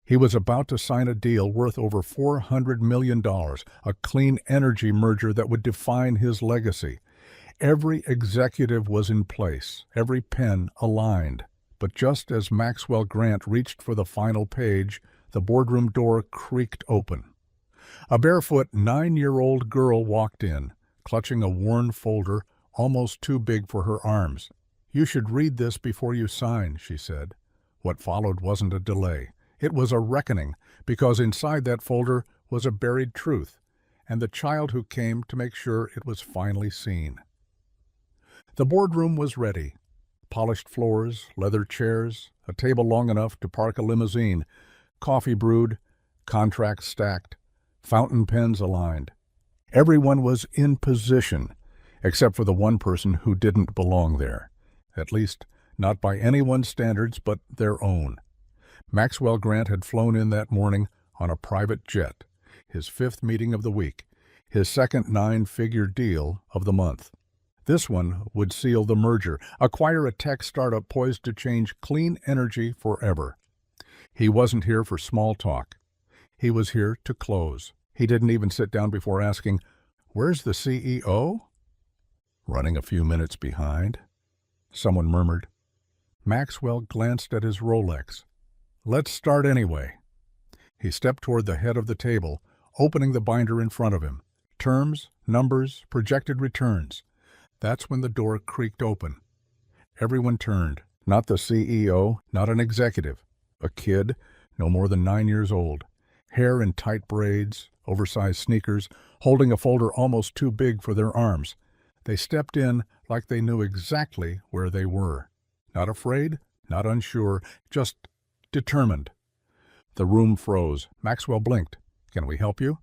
He was about to sign a deal worth over $400 million, a clean energy merger that would define his legacy. Every executive was in place, every pen aligned. But just as Maxwell Grant reached for the final page, the boardroom door creaked open. A barefoot 9-year-old girl walked in, clutching a worn folder almost too big for her arms. "You should read this before you sign," she said. What followed wasn't a delay. It was a reckoning, because inside that folder was a buried truth, and the child who came to make sure it was finally seen. The boardroom was ready. Polished floors, leather chairs, a table long enough to park a limousine, coffee brewed, contracts stacked, fountain pens aligned. Everyone was in position, except for the one person who didn't belong there. At least, not by anyone's standards but their own. Maxwell Grant had flown in that morning on a private jet, his 5th meeting of the week, his second 9-figure deal of the month. This one would seal the merger, acquire a tech startup poised to change clean energy forever. He wasn't here for small talk. He was here to close. He didn't even sit down before asking, "Where's the CEO?" "Running a few minutes behind," someone murmured. Maxwell glanced at his Rolex. "Let's start anyway." He stepped toward the head of the table, opening the binder in front of him. Terms, numbers, projected returns. That's when the door creaked open. Everyone turned. Not the CEO, not an executive. A kid, no more than 9 years old. Hair in tight braids, oversized sneakers, holding a folder almost too big for their arms. They stepped in like they knew exactly where they were. Not afraid, not unsure, just determined. The room froze. Maxwell blinked. "Can we help you?"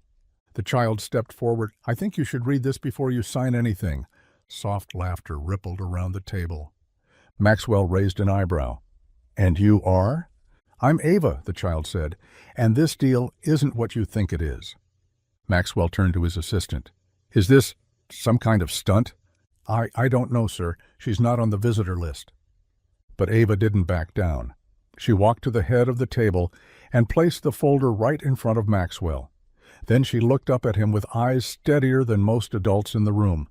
The child stepped forward. "I think you should read this before you sign anything." Soft laughter rippled around the table. Maxwell raised an eyebrow. "And you are?" "I'm Ava," the child said, "and this deal isn't what you think it is." Maxwell turned to his assistant. "Is this some kind of stunt?" I don't know, sir. She's not on the visitor list." But Ava didn't back down. She walked to the head of the table and placed the folder right in front of Maxwell. Then she looked up at him with eyes steadier than most adults in the room.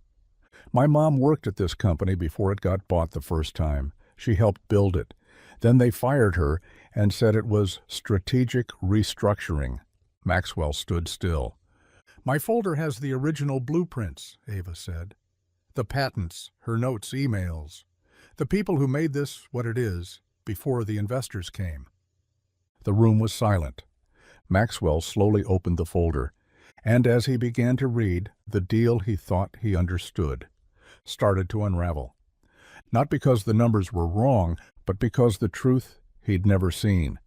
"My mom worked at this company before it got bought the first time. She helped build it. Then they fired her and said it was strategic restructuring." Maxwell stood still. "My folder has the original blueprints," Ava said. "The patents, her notes, emails. The people who made this what it is before the investors came." The room was silent. Maxwell slowly opened the folder, and as he began to read, the deal he thought he understood started to unravel. Not because the numbers were wrong, but because the truth he'd never seen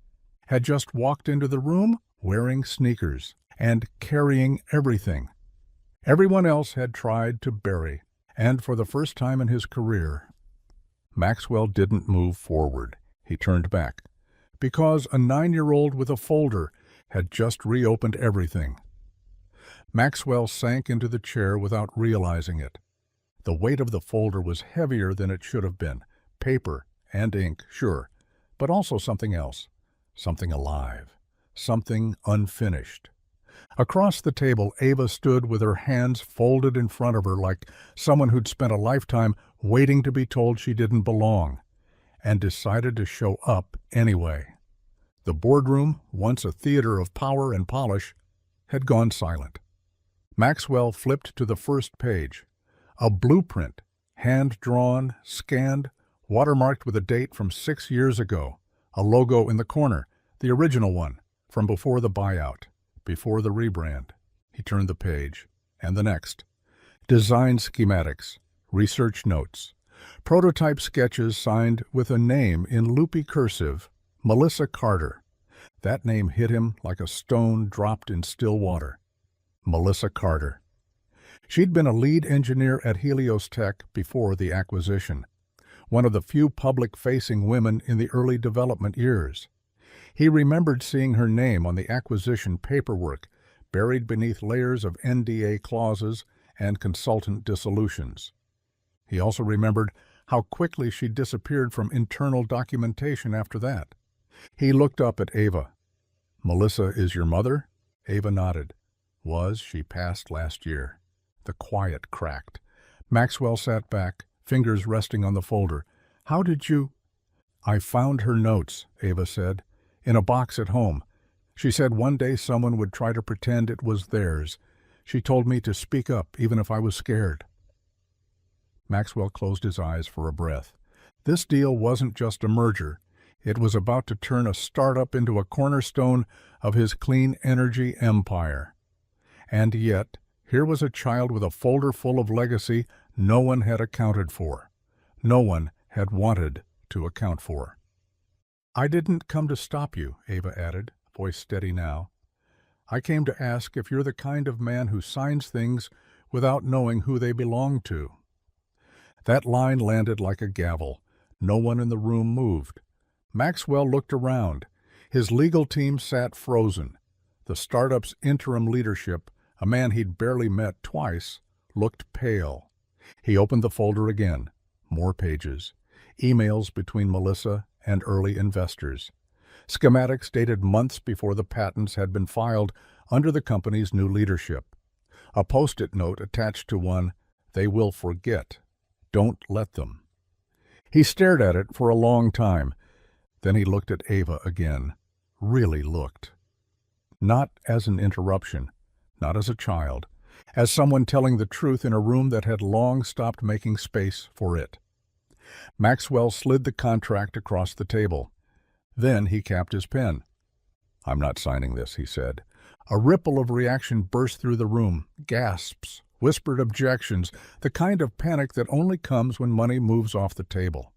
had just walked into the room wearing sneakers and carrying everything everyone else had tried to bury. And for the first time in his career, Maxwell didn't move forward. He turned back, because a 9-year-old with a folder had just reopened everything. Maxwell sank into the chair without realizing it. The weight of the folder was heavier than it should have been. Paper and ink, sure, but also something else. Something alive. Something unfinished. Across the table, Ava stood with her hands folded in front of her like someone who'd spent a lifetime waiting to be told she didn't belong, and decided to show up anyway. The boardroom, once a theater of power and polish, had gone silent. Maxwell flipped to the first page. A blueprint, hand-drawn, scanned, watermarked with a date from 6 years ago. A logo in the corner, the original one, from before the buyout, before the rebrand. He turned the page, and the next. Design schematics, research notes, prototype sketches signed with a name in loopy cursive, Melissa Carter. That name hit him like a stone dropped in still water. Melissa Carter. She'd been a lead engineer at Helios Tech before the acquisition, one of the few public-facing women in the early development years. He remembered seeing her name on the acquisition paperwork, buried beneath layers of NDA clauses and consultant dissolutions. He also remembered how quickly she disappeared from internal documentation after that. He looked up at Ava. Melissa is your mother? Ava nodded. Was. She passed last year. The quiet cracked. Maxwell sat back, fingers resting on the folder. How did you— I found her notes, Ava said, in a box at home. She said one day someone would try to pretend it was theirs. She told me to speak up, even if I was scared. Maxwell closed his eyes for a breath. This deal wasn't just a merger. It was about to turn a startup into a cornerstone of his clean energy empire. And yet, here was a child with a folder full of legacy no one had accounted for. No one had wanted to account for. I didn't come to stop you, Ava added, voice steady now. I came to ask if you're the kind of man who signs things without knowing who they belong to. That line landed like a gavel. No one in the room moved. Maxwell looked around. His legal team sat frozen. The startup's interim leadership, a man he'd barely met twice, looked pale. He opened the folder again. More pages. Emails between Melissa and early investors. Schematics dated months before the patents had been filed under the company's new leadership. A post-it note attached to one, "They will forget. Don't let them." He stared at it for a long time. Then he looked at Ava again. Really looked. Not as an interruption, not as a child, as someone telling the truth in a room that had long stopped making space for it. Maxwell slid the contract across the table. Then he capped his pen. "I'm not signing this," he said. A ripple of reaction burst through the room. Gasps, whispered objections, the kind of panic that only comes when money moves off the table.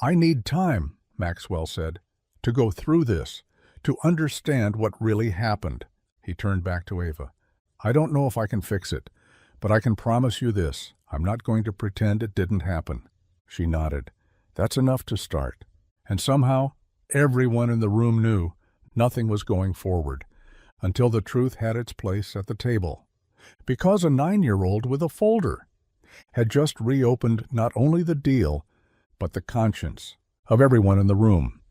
"I need time," Maxwell said, "to go through this, to understand what really happened." He turned back to Ava. "I don't know if I can fix it, but I can promise you this. I'm not going to pretend it didn't happen." She nodded. "That's enough to start." And somehow, everyone in the room knew nothing was going forward until the truth had its place at the table. Because a 9-year-old with a folder had just reopened not only the deal, but the conscience of everyone in the room.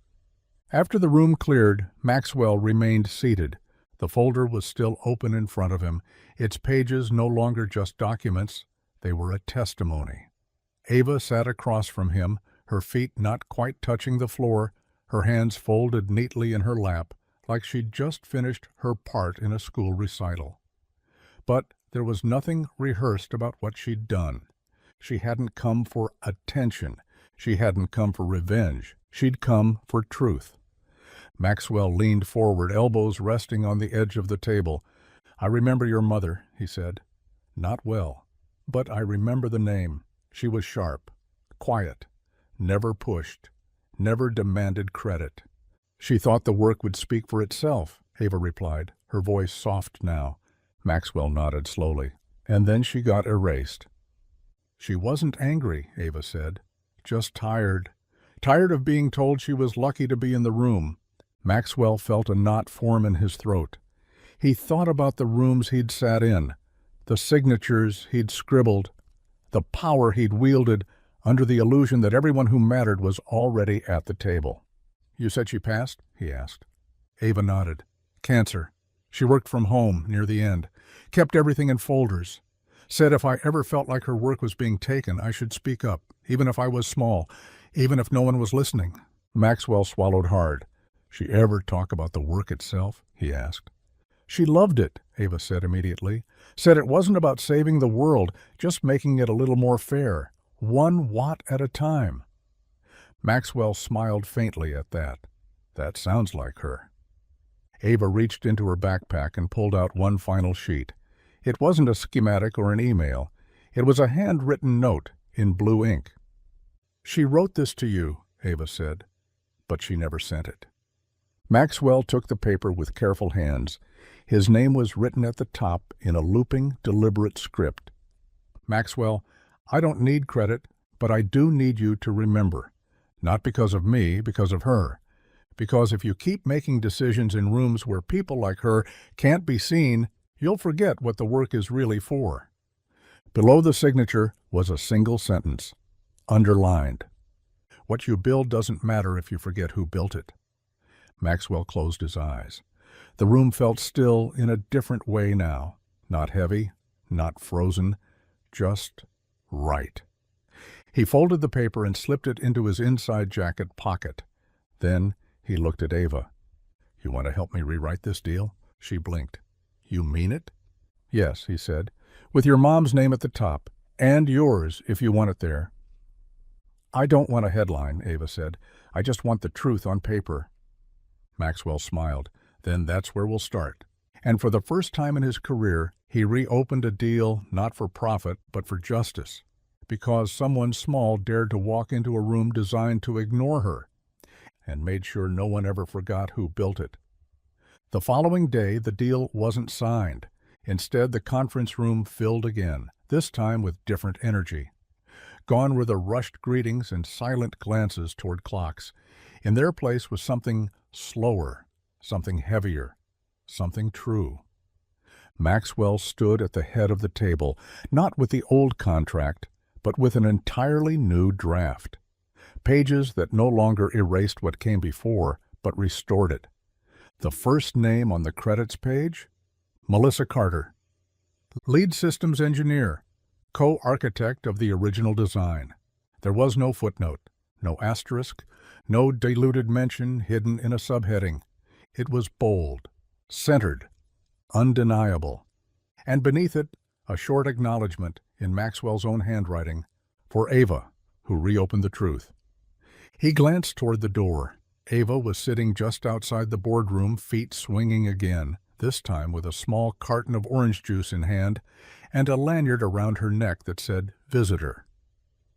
After the room cleared, Maxwell remained seated. The folder was still open in front of him, its pages no longer just documents, they were a testimony. Ava sat across from him, her feet not quite touching the floor, her hands folded neatly in her lap, like she'd just finished her part in a school recital. But there was nothing rehearsed about what she'd done. She hadn't come for attention. She hadn't come for revenge. She'd come for truth. Maxwell leaned forward, elbows resting on the edge of the table. "I remember your mother," he said. "Not well, but I remember the name. She was sharp, quiet, never pushed, never demanded credit." "She thought the work would speak for itself," Ava replied, her voice soft now. Maxwell nodded slowly. "And then she got erased." "She wasn't angry," Ava said. "Just tired. Tired of being told she was lucky to be in the room." Maxwell felt a knot form in his throat. He thought about the rooms he'd sat in, the signatures he'd scribbled, the power he'd wielded under the illusion that everyone who mattered was already at the table. "You said she passed?" he asked. Ava nodded. "Cancer. She worked from home near the end, kept everything in folders. Said if I ever felt like her work was being taken, I should speak up, even if I was small, even if no one was listening." Maxwell swallowed hard. "She ever talk about the work itself?" he asked. "She loved it," Ava said immediately. "Said it wasn't about saving the world, just making it a little more fair, 1 watt at a time." Maxwell smiled faintly at that. "That sounds like her." Ava reached into her backpack and pulled out one final sheet. It wasn't a schematic or an email. It was a handwritten note in blue ink. "She wrote this to you," Ava said, "but she never sent it." Maxwell took the paper with careful hands. His name was written at the top in a looping, deliberate script. "Maxwell, I don't need credit, but I do need you to remember. Not because of me, because of her. Because if you keep making decisions in rooms where people like her can't be seen, you'll forget what the work is really for." Below the signature was a single sentence, underlined. "What you build doesn't matter if you forget who built it." Maxwell closed his eyes. The room felt still in a different way now. Not heavy, not frozen, just right. He folded the paper and slipped it into his inside jacket pocket. Then he looked at Ava. "You want to help me rewrite this deal?" She blinked. "You mean it?" "Yes," he said, "with your mom's name at the top, and yours if you want it there." "I don't want a headline," Ava said. "I just want the truth on paper." Maxwell smiled. "Then that's where we'll start." And for the first time in his career, he reopened a deal not for profit, but for justice, because someone small dared to walk into a room designed to ignore her, and made sure no one ever forgot who built it. The following day, the deal wasn't signed. Instead, the conference room filled again, this time with different energy. Gone were the rushed greetings and silent glances toward clocks. In their place was something slower, something heavier, something true. Maxwell stood at the head of the table, not with the old contract, but with an entirely new draft. Pages that no longer erased what came before, but restored it. The first name on the credits page? Melissa Carter. Lead systems engineer, co-architect of the original design. There was no footnote, no asterisk, no diluted mention hidden in a subheading. It was bold, centered, undeniable. And beneath it, a short acknowledgement in Maxwell's own handwriting for Ava, who reopened the truth. He glanced toward the door. Ava was sitting just outside the boardroom, feet swinging again, this time with a small carton of orange juice in hand and a lanyard around her neck that said visitor.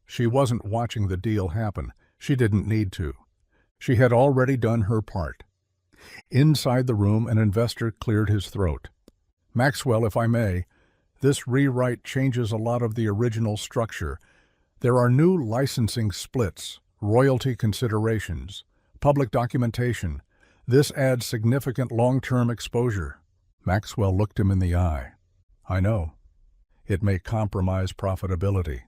She wasn't watching the deal happen. She didn't need to. She had already done her part. Inside the room, an investor cleared his throat. "Maxwell, if I may, this rewrite changes a lot of the original structure. There are new licensing splits, royalty considerations, public documentation. This adds significant long-term exposure." Maxwell looked him in the eye. "I know. It may compromise profitability."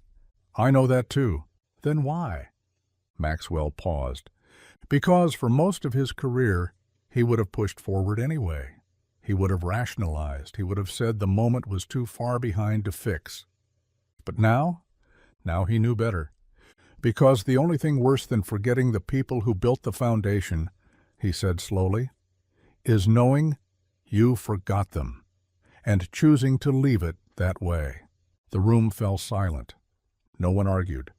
"I know that too." "Then why?" Maxwell paused. "Because for most of his career, he would have pushed forward anyway. He would have rationalized. He would have said the moment was too far behind to fix. But now he knew better. Because the only thing worse than forgetting the people who built the foundation," he said slowly, "is knowing you forgot them, and choosing to leave it that way." The room fell silent. No one argued.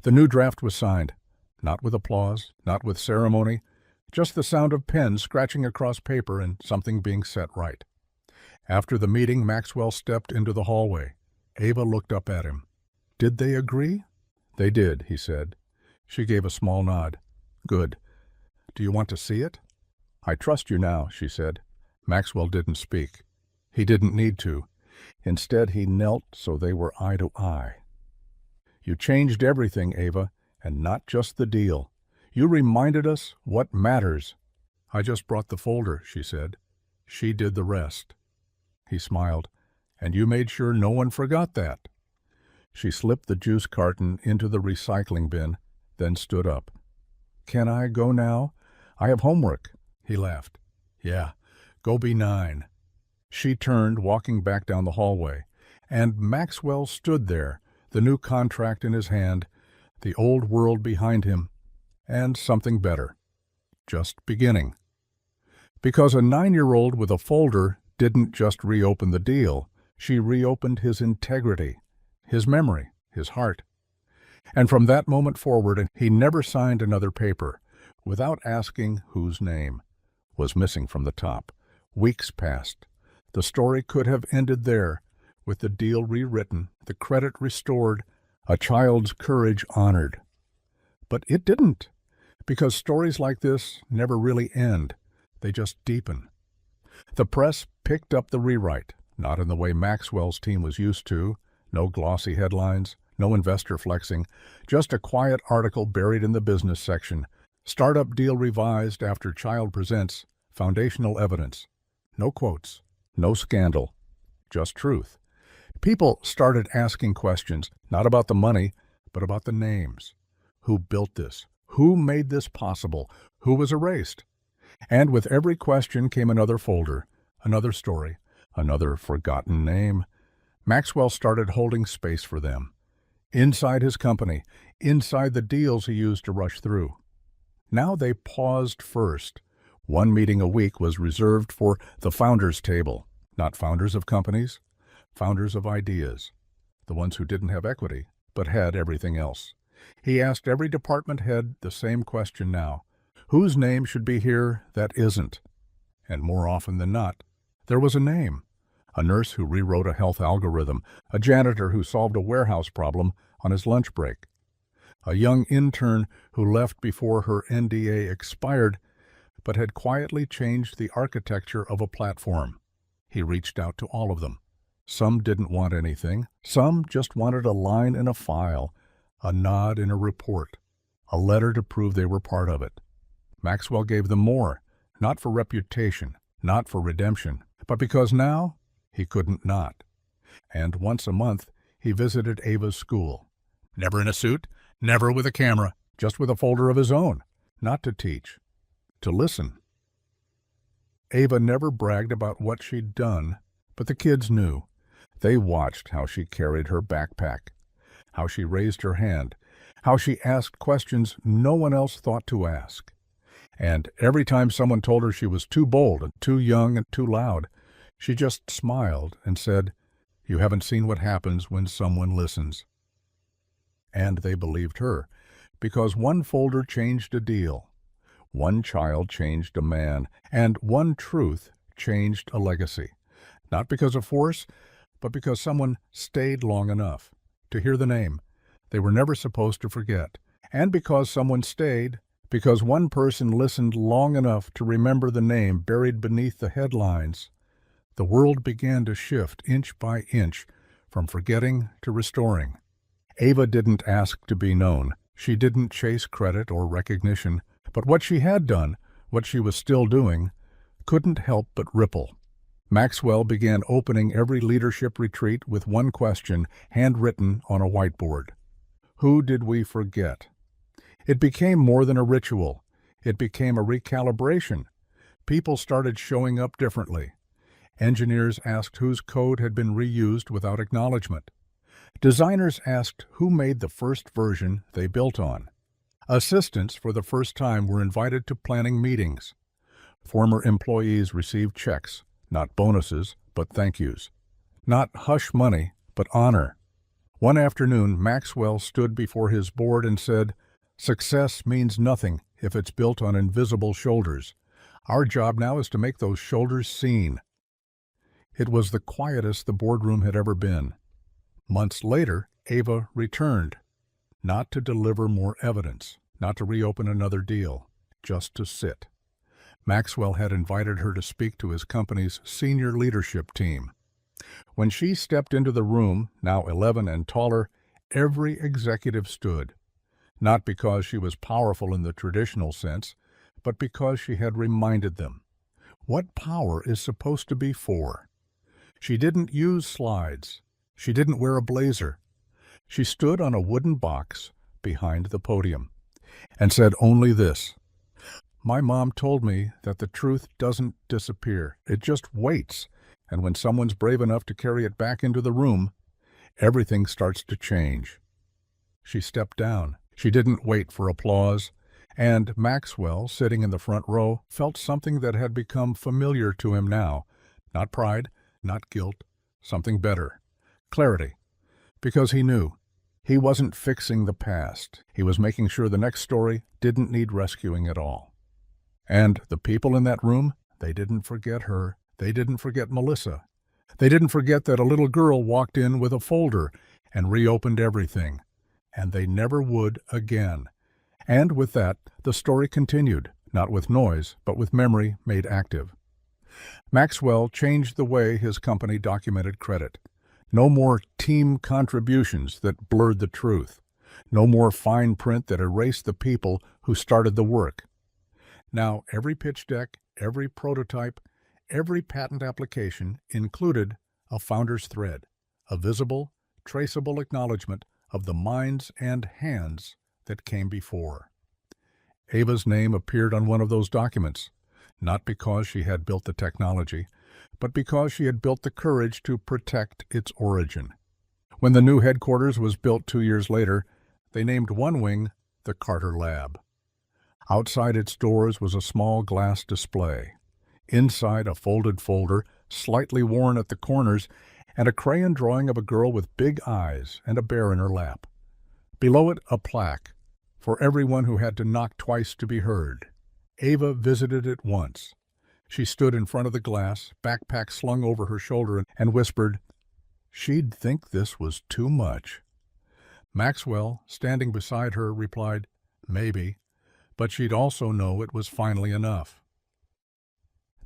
The new draft was signed, not with applause, not with ceremony, just the sound of pens scratching across paper and something being set right. After the meeting, Maxwell stepped into the hallway. Ava looked up at him. "Did they agree?" "They did," he said. She gave a small nod. "Good. Do you want to see it?" "I trust you now," she said. Maxwell didn't speak. He didn't need to. Instead, he knelt so they were eye to eye. "You changed everything, Ava, and not just the deal. You reminded us what matters." "I just brought the folder," she said. "She did the rest." He smiled. "And you made sure no one forgot that." She slipped the juice carton into the recycling bin, then stood up. "Can I go now? I have homework." He laughed. "Yeah, go be 9." She turned, walking back down the hallway, and Maxwell stood there, the new contract in his hand, the old world behind him, and something better. Just beginning. Because a 9-year-old with a folder didn't just reopen the deal, she reopened his integrity, his memory, his heart. And from that moment forward, he never signed another paper without asking whose name was missing from the top. Weeks passed. The story could have ended there, with the deal rewritten, the credit restored, a child's courage honored. But it didn't, because stories like this never really end. They just deepen. The press picked up the rewrite, not in the way Maxwell's team was used to. No glossy headlines, no investor flexing, just a quiet article buried in the business section. Startup deal revised after child presents foundational evidence. No quotes, no scandal, just truth. People started asking questions, not about the money, but about the names. Who built this? Who made this possible? Who was erased? And with every question came another folder, another story, another forgotten name. Maxwell started holding space for them. Inside his company, inside the deals he used to rush through. Now they paused first. One meeting a week was reserved for the founders' table, not founders of companies, founders of ideas, the ones who didn't have equity, but had everything else. He asked every department head the same question now. Whose name should be here that isn't? And more often than not, there was a name. A nurse who rewrote a health algorithm, a janitor who solved a warehouse problem on his lunch break, a young intern who left before her NDA expired but had quietly changed the architecture of a platform. He reached out to all of them. Some didn't want anything. Some just wanted a line in a file, a nod in a report, a letter to prove they were part of it. Maxwell gave them more, not for reputation, not for redemption, but because now he couldn't not. And once a month, he visited Ava's school. Never in a suit, never with a camera, just with a folder of his own, not to teach, to listen. Ava never bragged about what she'd done, but the kids knew. They watched how she carried her backpack, how she raised her hand, how she asked questions no one else thought to ask. And every time someone told her she was too bold and too young and too loud, she just smiled and said, "You haven't seen what happens when someone listens." And they believed her, because one folder changed a deal, one child changed a man, and one truth changed a legacy. Not because of force, but because someone stayed long enough to hear the name they were never supposed to forget. And because someone stayed, because one person listened long enough to remember the name buried beneath the headlines, the world began to shift inch by inch from forgetting to restoring. Ava didn't ask to be known. She didn't chase credit or recognition. But what she had done, what she was still doing, couldn't help but ripple. Maxwell began opening every leadership retreat with one question handwritten on a whiteboard. Who did we forget? It became more than a ritual. It became a recalibration. People started showing up differently. Engineers asked whose code had been reused without acknowledgement. Designers asked who made the first version they built on. Assistants for the first time were invited to planning meetings. Former employees received checks, not bonuses, but thank yous. Not hush money, but honor. One afternoon, Maxwell stood before his board and said, "Success means nothing if it's built on invisible shoulders. Our job now is to make those shoulders seen." It was the quietest the boardroom had ever been. Months later, Ava returned, not to deliver more evidence, not to reopen another deal, just to sit. Maxwell had invited her to speak to his company's senior leadership team. When she stepped into the room, now 11 and taller, every executive stood, not because she was powerful in the traditional sense, but because she had reminded them what power is supposed to be for. She didn't use slides. She didn't wear a blazer. She stood on a wooden box behind the podium and said only this: "My mom told me that the truth doesn't disappear. It just waits, and when someone's brave enough to carry it back into the room, everything starts to change." She stepped down. She didn't wait for applause, and Maxwell, sitting in the front row, felt something that had become familiar to him now. Not pride, not guilt, something better. Clarity. Because he knew. He wasn't fixing the past. He was making sure the next story didn't need rescuing at all. And the people in that room, they didn't forget her. They didn't forget Melissa. They didn't forget that a little girl walked in with a folder and reopened everything. And they never would again. And with that, the story continued, not with noise, but with memory made active. Maxwell changed the way his company documented credit. No more team contributions that blurred the truth. No more fine print that erased the people who started the work. Now, every pitch deck, every prototype, every patent application included a founder's thread, a visible, traceable acknowledgement of the minds and hands that came before. Ava's name appeared on one of those documents. not because she had built the technology, but because she had built the courage to protect its origin. When the new headquarters was built 2 years later, they named one wing the Carter Lab. Outside its doors was a small glass display. Inside, a folded folder, slightly worn at the corners, and a crayon drawing of a girl with big eyes and a bear in her lap. Below it, a plaque, for everyone who had to knock twice to be heard. Ava visited it once. She stood in front of the glass, backpack slung over her shoulder, and whispered, "She'd think this was too much." Maxwell, standing beside her, replied, "Maybe, but she'd also know it was finally enough."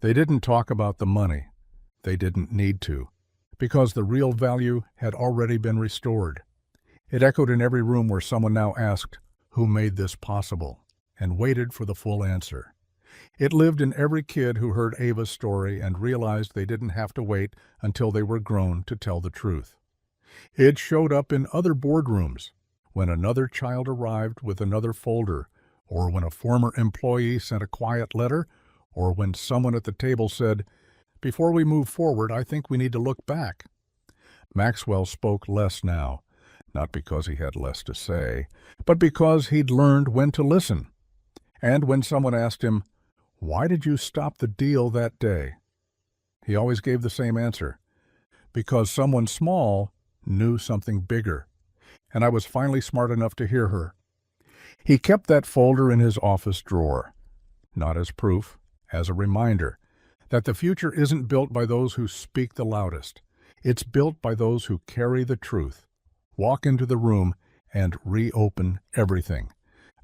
They didn't talk about the money. They didn't need to, because the real value had already been restored. It echoed in every room where someone now asked, "Who made this possible?" and waited for the full answer. It lived in every kid who heard Ava's story and realized they didn't have to wait until they were grown to tell the truth. It showed up in other boardrooms, when another child arrived with another folder, or when a former employee sent a quiet letter, or when someone at the table said, "Before we move forward, I think we need to look back." Maxwell spoke less now, not because he had less to say, but because he'd learned when to listen. And when someone asked him, "Why did you stop the deal that day?" he always gave the same answer: "Because someone small knew something bigger, and I was finally smart enough to hear her." He kept that folder in his office drawer, not as proof, as a reminder that the future isn't built by those who speak the loudest. It's built by those who carry the truth, walk into the room, and reopen everything,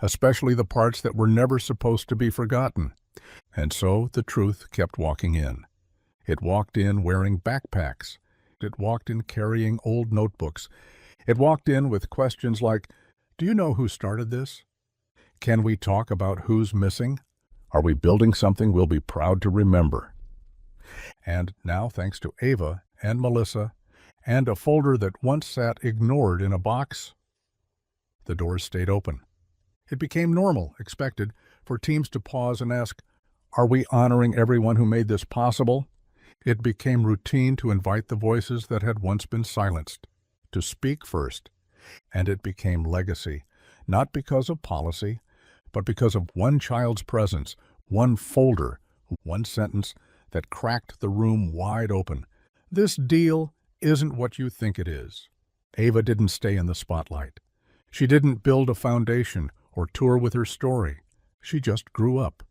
especially the parts that were never supposed to be forgotten. And so the truth kept walking in. It walked in wearing backpacks. It walked in carrying old notebooks. It walked in with questions like, "Do you know who started this? Can we talk about who's missing? Are we building something we'll be proud to remember?" And now, thanks to Ava and Melissa, and a folder that once sat ignored in a box, the doors stayed open. It became normal, expected, for teams to pause and ask, "Are we honoring everyone who made this possible?" It became routine to invite the voices that had once been silenced, to speak first. And it became legacy, not because of policy, but because of one child's presence, one folder, one sentence that cracked the room wide open. This deal isn't what you think it is. Ava didn't stay in the spotlight. She didn't build a foundation or tour with her story. She just grew up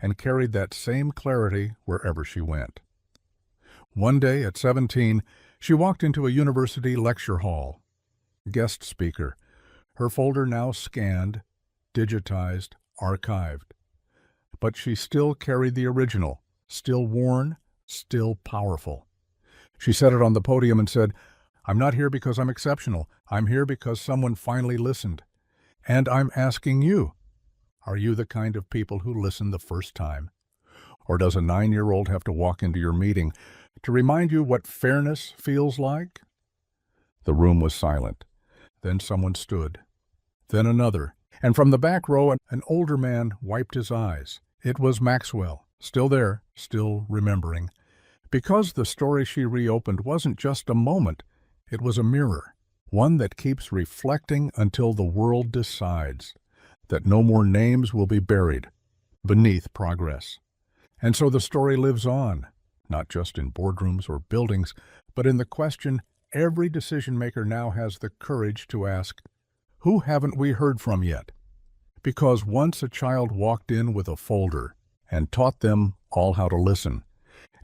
and carried that same clarity wherever she went. One day at 17, she walked into a university lecture hall. Guest speaker, her folder now scanned, digitized, archived. But she still carried the original, still worn, still powerful. She set it on the podium and said, "I'm not here because I'm exceptional. I'm here because someone finally listened. And I'm asking you, are you the kind of people who listen the first time? Or does a 9-year-old have to walk into your meeting to remind you what fairness feels like?" The room was silent. Then someone stood. Then another. And from the back row, an older man wiped his eyes. It was Maxwell, still there, still remembering. Because the story she reopened wasn't just a moment, it was a mirror, one that keeps reflecting until the world decides that no more names will be buried beneath progress. And so the story lives on, not just in boardrooms or buildings, but in the question every decision-maker now has the courage to ask, who haven't we heard from yet? Because once a child walked in with a folder and taught them all how to listen.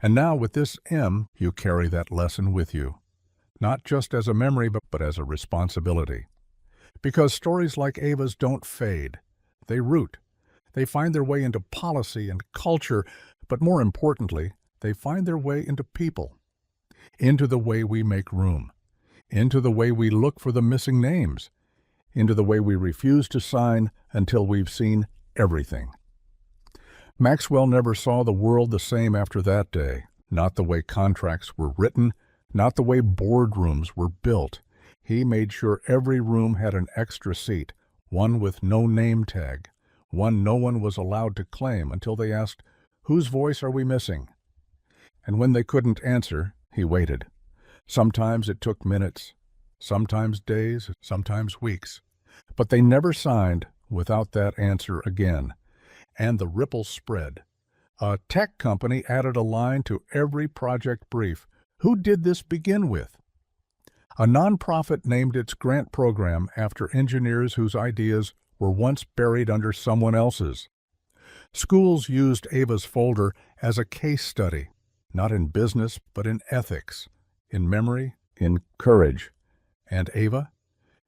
And now with this M, you carry that lesson with you, not just as a memory, but as a responsibility. Because stories like Ava's don't fade. They root. They find their way into policy and culture, but more importantly, they find their way into people, into the way we make room, into the way we look for the missing names, into the way we refuse to sign until we've seen everything. Maxwell never saw the world the same after that day, not the way contracts were written, not the way boardrooms were built. He made sure every room had an extra seat, one with no name tag, one no one was allowed to claim until they asked, Whose voice are we missing? And when they couldn't answer, he waited. Sometimes it took minutes, sometimes days, sometimes weeks. But they never signed without that answer again. And the ripple spread. A tech company added a line to every project brief. Who did this begin with? A nonprofit named its grant program after engineers whose ideas were once buried under someone else's. Schools used Ava's folder as a case study, not in business, but in ethics, in memory, in courage. And Ava?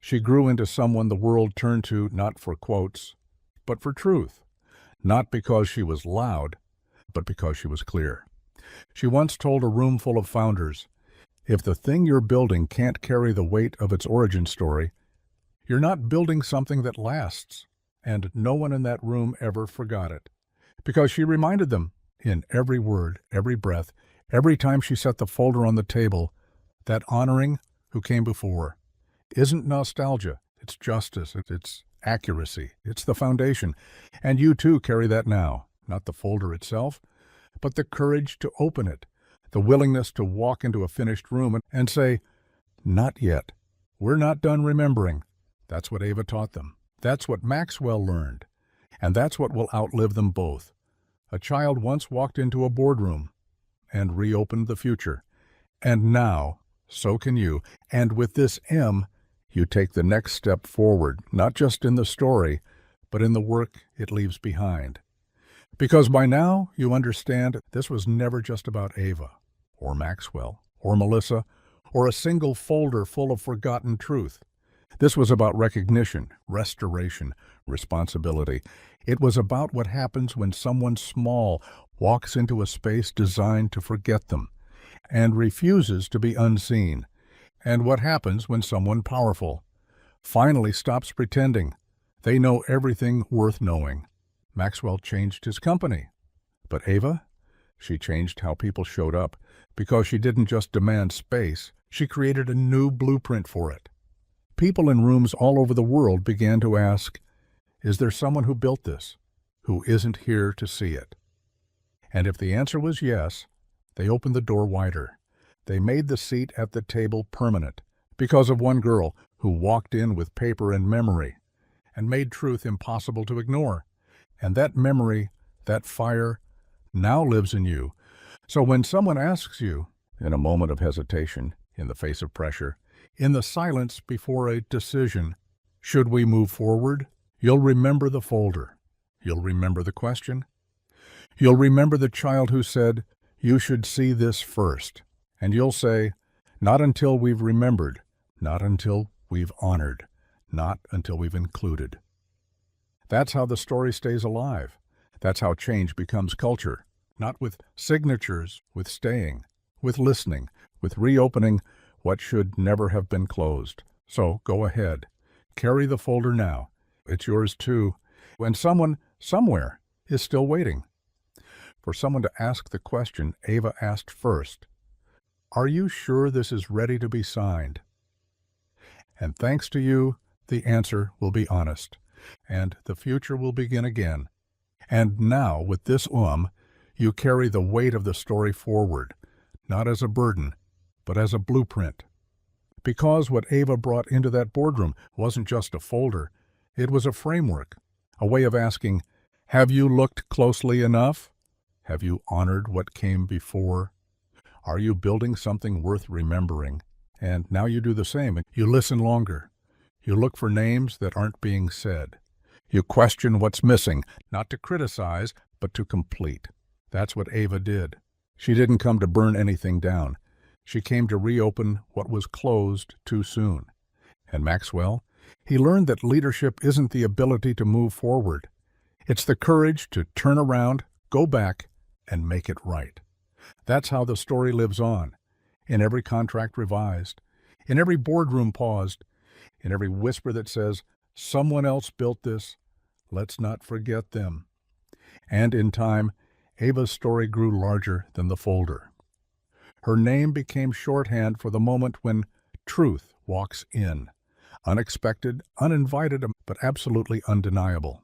She grew into someone the world turned to not for quotes, but for truth. Not because she was loud, but because she was clear. She once told a room full of founders, if the thing you're building can't carry the weight of its origin story, you're not building something that lasts. And no one in that room ever forgot it. Because she reminded them, in every word, every breath, every time she set the folder on the table, that honoring who came before isn't nostalgia, it's justice, it's accuracy, it's the foundation. And you too carry that now, not the folder itself, but the courage to open it, the willingness to walk into a finished room and say, not yet. We're not done remembering. That's what Ava taught them. That's what Maxwell learned. And that's what will outlive them both. A child once walked into a boardroom and reopened the future. And now, so can you. And with this M, you take the next step forward, not just in the story, but in the work it leaves behind. Because by now, you understand this was never just about Ava, or Maxwell, or Melissa, or a single folder full of forgotten truth. This was about recognition, restoration, responsibility. It was about what happens when someone small walks into a space designed to forget them and refuses to be unseen, and what happens when someone powerful finally stops pretending. They know everything worth knowing. Maxwell changed his company. But Ava? She changed how people showed up, because she didn't just demand space, she created a new blueprint for it. People in rooms all over the world began to ask, is there someone who built this, who isn't here to see it? And if the answer was yes, they opened the door wider. They made the seat at the table permanent, because of one girl who walked in with paper and memory, and made truth impossible to ignore. And that memory, that fire, now lives in you. So when someone asks you, in a moment of hesitation, in the face of pressure, in the silence before a decision, should we move forward? You'll remember the folder. You'll remember the question. You'll remember the child who said, you should see this first. And you'll say, not until we've remembered, not until we've honored, not until we've included. That's how the story stays alive. That's how change becomes culture. Not with signatures, with staying, with listening, with reopening what should never have been closed. So go ahead. Carry the folder now. It's yours too. When someone, somewhere, is still waiting. For someone to ask the question Ava asked first, are you sure this is ready to be signed? And thanks to you, the answer will be honest, and the future will begin again. And now, with this you carry the weight of the story forward, not as a burden, but as a blueprint. Because what Ava brought into that boardroom wasn't just a folder, it was a framework, a way of asking, have you looked closely enough? Have you honored what came before? Are you building something worth remembering? And now you do the same. You listen longer. You look for names that aren't being said. You question what's missing, not to criticize, but to complete. That's what Ava did. She didn't come to burn anything down. She came to reopen what was closed too soon. And Maxwell? He learned that leadership isn't the ability to move forward. It's the courage to turn around, go back, and make it right. That's how the story lives on, in every contract revised, in every boardroom paused, in every whisper that says, someone else built this, let's not forget them. And in time, Ava's story grew larger than the folder. Her name became shorthand for the moment when truth walks in, unexpected, uninvited, but absolutely undeniable.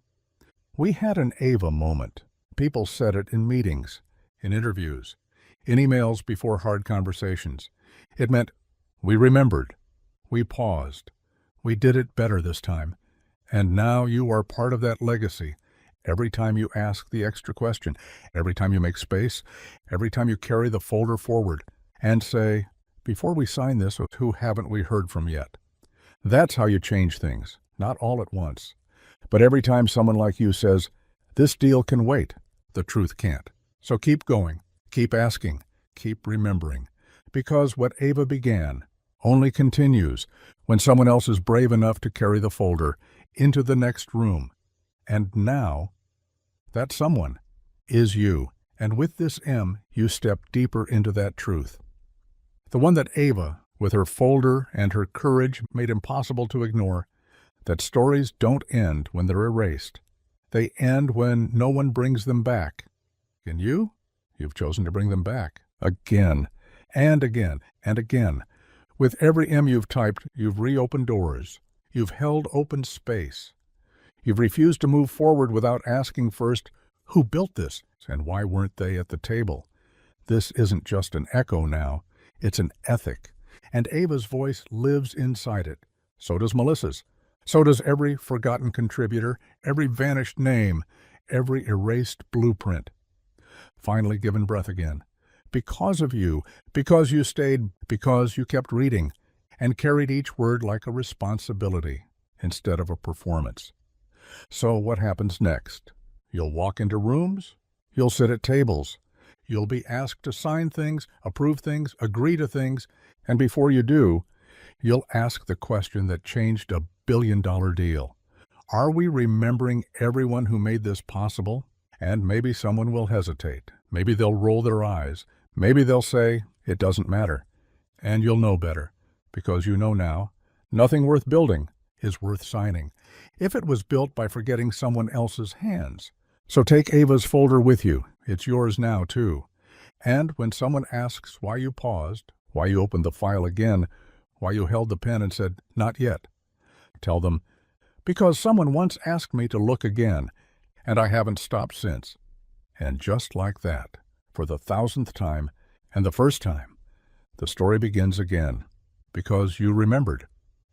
We had an Ava moment, People said it in meetings, in interviews, in emails before hard conversations. It meant, we remembered, we paused, we did it better this time, and now you are part of that legacy. Every time you ask the extra question, every time you make space, every time you carry the folder forward and say, before we sign this, who haven't we heard from yet? That's how you change things, not all at once. But every time someone like you says, this deal can wait, the truth can't. So keep going, keep asking, keep remembering. Because what Ava began only continues when someone else is brave enough to carry the folder into the next room. And now, that someone is you. And with this M, you step deeper into that truth. The one that Ava, with her folder and her courage, made impossible to ignore, that stories don't end when they're erased. They end when no one brings them back. And you've chosen to bring them back. Again, and again, and again. With every M you've typed, you've reopened doors. You've held open space. You've refused to move forward without asking first, who built this, and why weren't they at the table? This isn't just an echo now. It's an ethic. And Ava's voice lives inside it. So does Melissa's. So does every forgotten contributor, every vanished name, every erased blueprint. Finally given breath again. Because of you, because you stayed, because you kept reading, and carried each word like a responsibility instead of a performance. So what happens next? You'll walk into rooms, you'll sit at tables, you'll be asked to sign things, approve things, agree to things, and before you do, you'll ask the question that changed a billion-dollar deal. Are we remembering everyone who made this possible? And maybe someone will hesitate. Maybe they'll roll their eyes. Maybe they'll say, it doesn't matter. And you'll know better, because you know now, nothing worth building is worth signing, if it was built by forgetting someone else's hands. So take Ava's folder with you. It's yours now, too. And when someone asks why you paused, why you opened the file again, why you held the pen and said, not yet, tell them, because someone once asked me to look again, and I haven't stopped since. And just like that, for the 1,000th time, and the first time, the story begins again, because you remembered.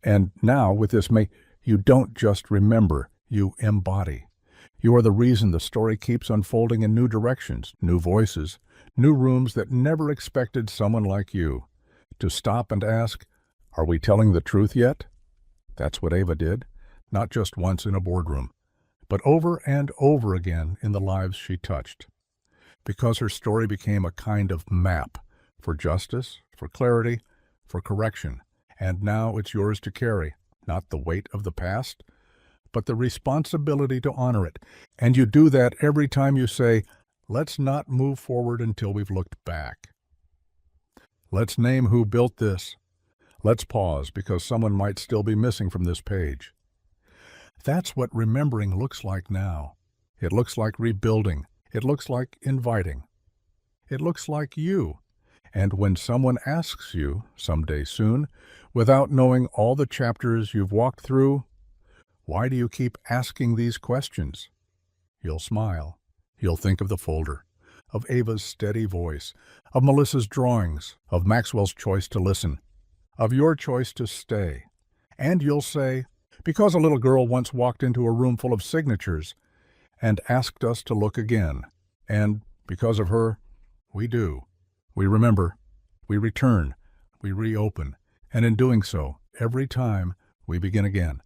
And now, with this you don't just remember, you embody. You are the reason the story keeps unfolding in new directions, new voices, new rooms that never expected someone like you to stop and ask, are we telling the truth yet? That's what Ava did, not just once in a boardroom, but over and over again in the lives she touched. Because her story became a kind of map for justice, for clarity, for correction, and now it's yours to carry, not the weight of the past, but the responsibility to honor it. And you do that every time you say, let's not move forward until we've looked back. Let's name who built this. Let's pause because someone might still be missing from this page. That's what remembering looks like now. It looks like rebuilding. It looks like inviting. It looks like you. And when someone asks you, someday soon, without knowing all the chapters you've walked through, why do you keep asking these questions? You'll smile. You'll think of the folder, of Ava's steady voice, of Melissa's drawings, of Maxwell's choice to listen, of your choice to stay. And you'll say, because a little girl once walked into a room full of signatures and asked us to look again. And because of her, we do. We remember, we return, we reopen, and in doing so, every time we begin again.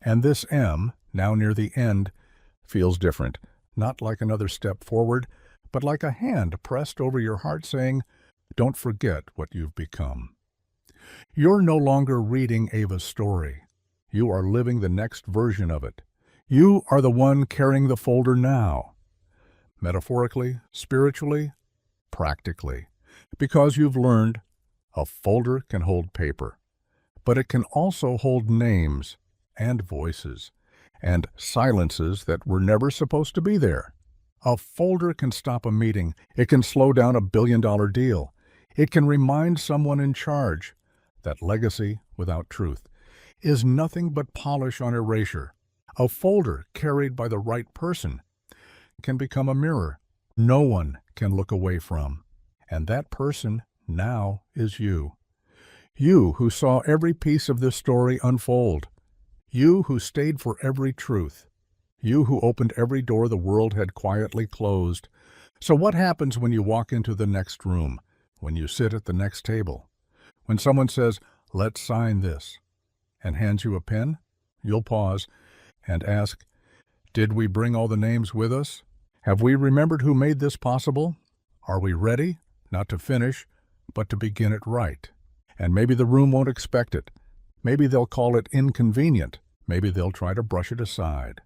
And this M, now near the end, feels different, not like another step forward, but like a hand pressed over your heart saying, don't forget what you've become. You're no longer reading Ava's story. You are living the next version of it. You are the one carrying the folder now. Metaphorically, spiritually, practically. Because you've learned a folder can hold paper, but it can also hold names and voices and silences that were never supposed to be there. A folder can stop a meeting. It can slow down a billion-dollar deal. It can remind someone in charge that legacy without truth is nothing but polish on erasure. A folder carried by the right person can become a mirror, no one can look away from. And that person now is you. You who saw every piece of this story unfold. You who stayed for every truth. You who opened every door the world had quietly closed. So what happens when you walk into the next room, when you sit at the next table? When someone says, "Let's sign this," and hands you a pen, you'll pause and ask, "Did we bring all the names with us? Have we remembered who made this possible? Are we ready, not to finish, but to begin it right?" And maybe the room won't expect it. Maybe they'll call it inconvenient. Maybe they'll try to brush it aside.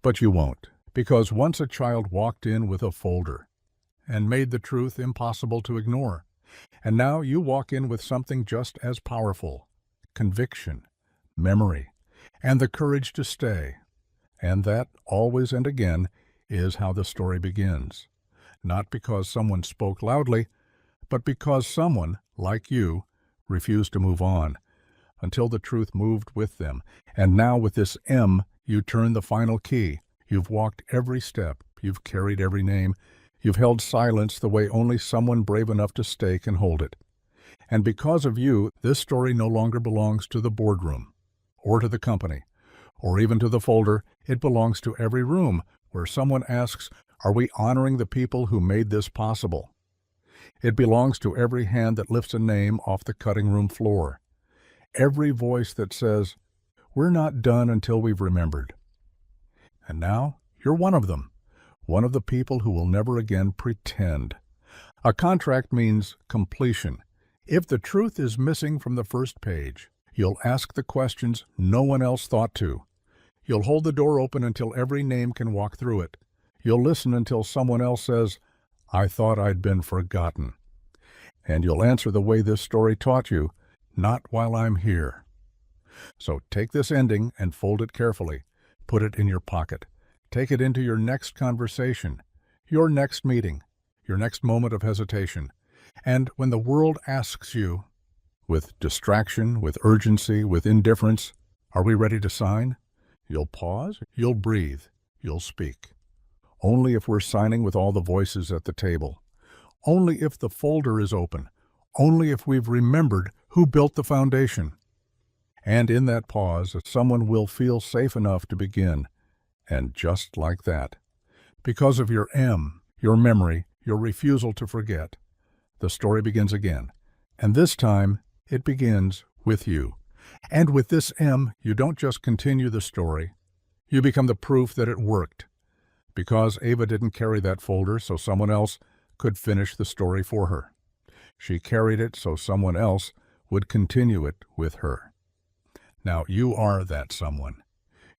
But you won't, because once a child walked in with a folder and made the truth impossible to ignore. And now you walk in with something just as powerful: conviction, memory, and the courage to stay. And that, always and again, is how the story begins. Not because someone spoke loudly, but because someone, like you, refused to move on, until the truth moved with them. And now with this M, you turn the final key. You've walked every step. You've carried every name. You've held silence the way only someone brave enough to stay can hold it. And because of you, this story no longer belongs to the boardroom, or to the company, or even to the folder. It belongs to every room where someone asks, "Are we honoring the people who made this possible?" It belongs to every hand that lifts a name off the cutting room floor. Every voice that says, "We're not done until we've remembered." And now, you're one of them. One of the people who will never again pretend. A contract means completion. If the truth is missing from the first page, you'll ask the questions no one else thought to. You'll hold the door open until every name can walk through it. You'll listen until someone else says, "I thought I'd been forgotten." And you'll answer the way this story taught you, "Not while I'm here." So take this ending and fold it carefully. Put it in your pocket. Take it into your next conversation, your next meeting, your next moment of hesitation. And when the world asks you, with distraction, with urgency, with indifference, "Are we ready to sign?" you'll pause, you'll breathe, you'll speak. Only if we're signing with all the voices at the table. Only if the folder is open. Only if we've remembered who built the foundation. And in that pause, someone will feel safe enough to begin. And just like that, because of your M, your memory, your refusal to forget, the story begins again. And this time, it begins with you. And with this M, you don't just continue the story. You become the proof that it worked. Because Ava didn't carry that folder so someone else could finish the story for her. She carried it so someone else would continue it with her. Now you are that someone.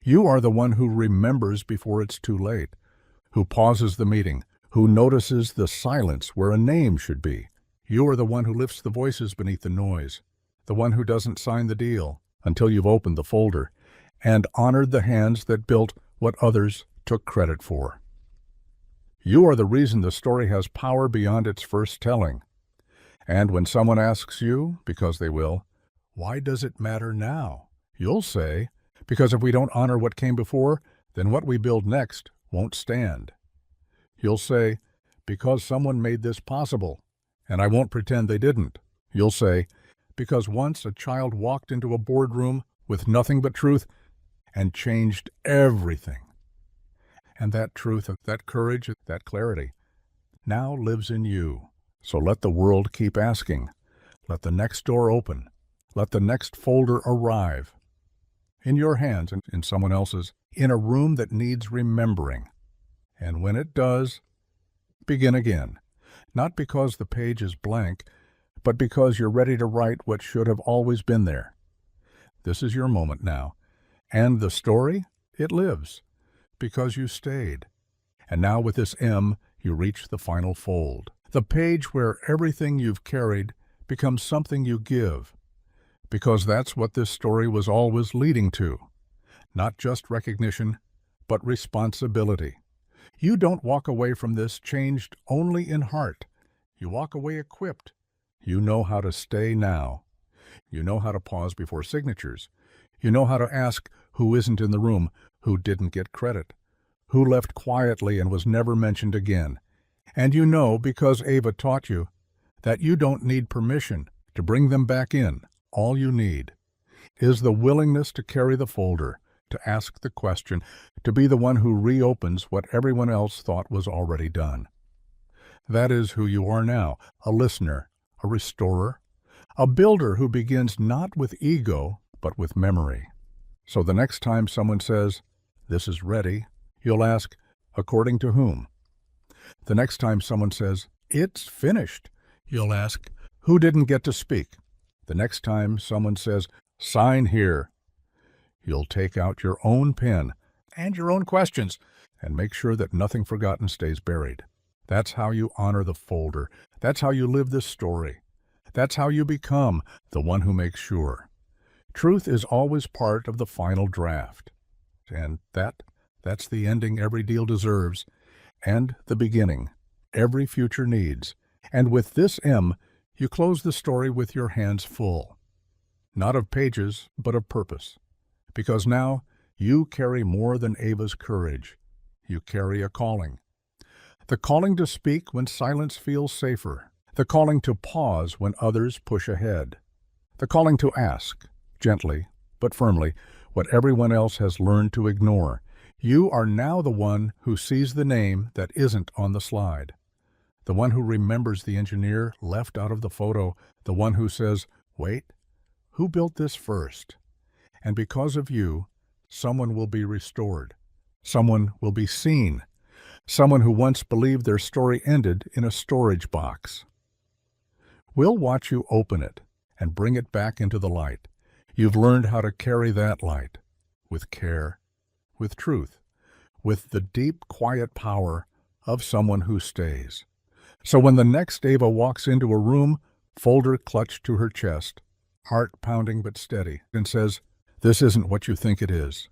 You are the one who remembers before it's too late, who pauses the meeting, who notices the silence where a name should be. You are the one who lifts the voices beneath the noise, the one who doesn't sign the deal until you've opened the folder and honored the hands that built what others took credit for. You are the reason the story has power beyond its first telling. And when someone asks you, because they will, "Why does it matter now?" you'll say, "Because if we don't honor what came before, then what we build next won't stand." You'll say, "Because someone made this possible, and I won't pretend they didn't." You'll say, "Because once a child walked into a boardroom with nothing but truth and changed everything." And that truth, that courage, that clarity now lives in you. So let the world keep asking. Let the next door open. Let the next folder arrive. In your hands and in someone else's, in a room that needs remembering. And when it does, begin again. Not because the page is blank, but because you're ready to write what should have always been there. This is your moment now. And the story, it lives. Because you stayed. And now with this M, you reach the final fold. The page where everything you've carried becomes something you give. Because that's what this story was always leading to. Not just recognition, but responsibility. You don't walk away from this changed only in heart. You walk away equipped. You know how to stay now. You know how to pause before signatures. You know how to ask who isn't in the room, who didn't get credit, who left quietly and was never mentioned again. And you know, because Ava taught you, that you don't need permission to bring them back in. All you need is the willingness to carry the folder, to ask the question, to be the one who reopens what everyone else thought was already done. That is who you are now, a listener, a restorer, a builder who begins not with ego, but with memory. So the next time someone says, "This is ready," you'll ask, "According to whom?" The next time someone says, "It's finished," you'll ask, "Who didn't get to speak?" The next time someone says, "Sign here," you'll take out your own pen and your own questions and make sure that nothing forgotten stays buried. That's how you honor the folder. That's how you live this story. That's how you become the one who makes sure. Truth is always part of the final draft. And that's the ending every deal deserves, and the beginning every future needs. And with this M, you close the story with your hands full. Not of pages, but of purpose. Because now you carry more than Ava's courage. You carry a calling. The calling to speak when silence feels safer. The calling to pause when others push ahead. The calling to ask, gently but firmly, what everyone else has learned to ignore. You are now the one who sees the name that isn't on the slide. The one who remembers the engineer left out of the photo. The one who says, "Wait, who built this first?" And because of you, someone will be restored. Someone will be seen. Someone who once believed their story ended in a storage box. We'll watch you open it and bring it back into the light. You've learned how to carry that light with care, with truth, with the deep, quiet power of someone who stays. So when the next Ava walks into a room, folder clutched to her chest, heart pounding but steady, and says, "This isn't what you think it is,"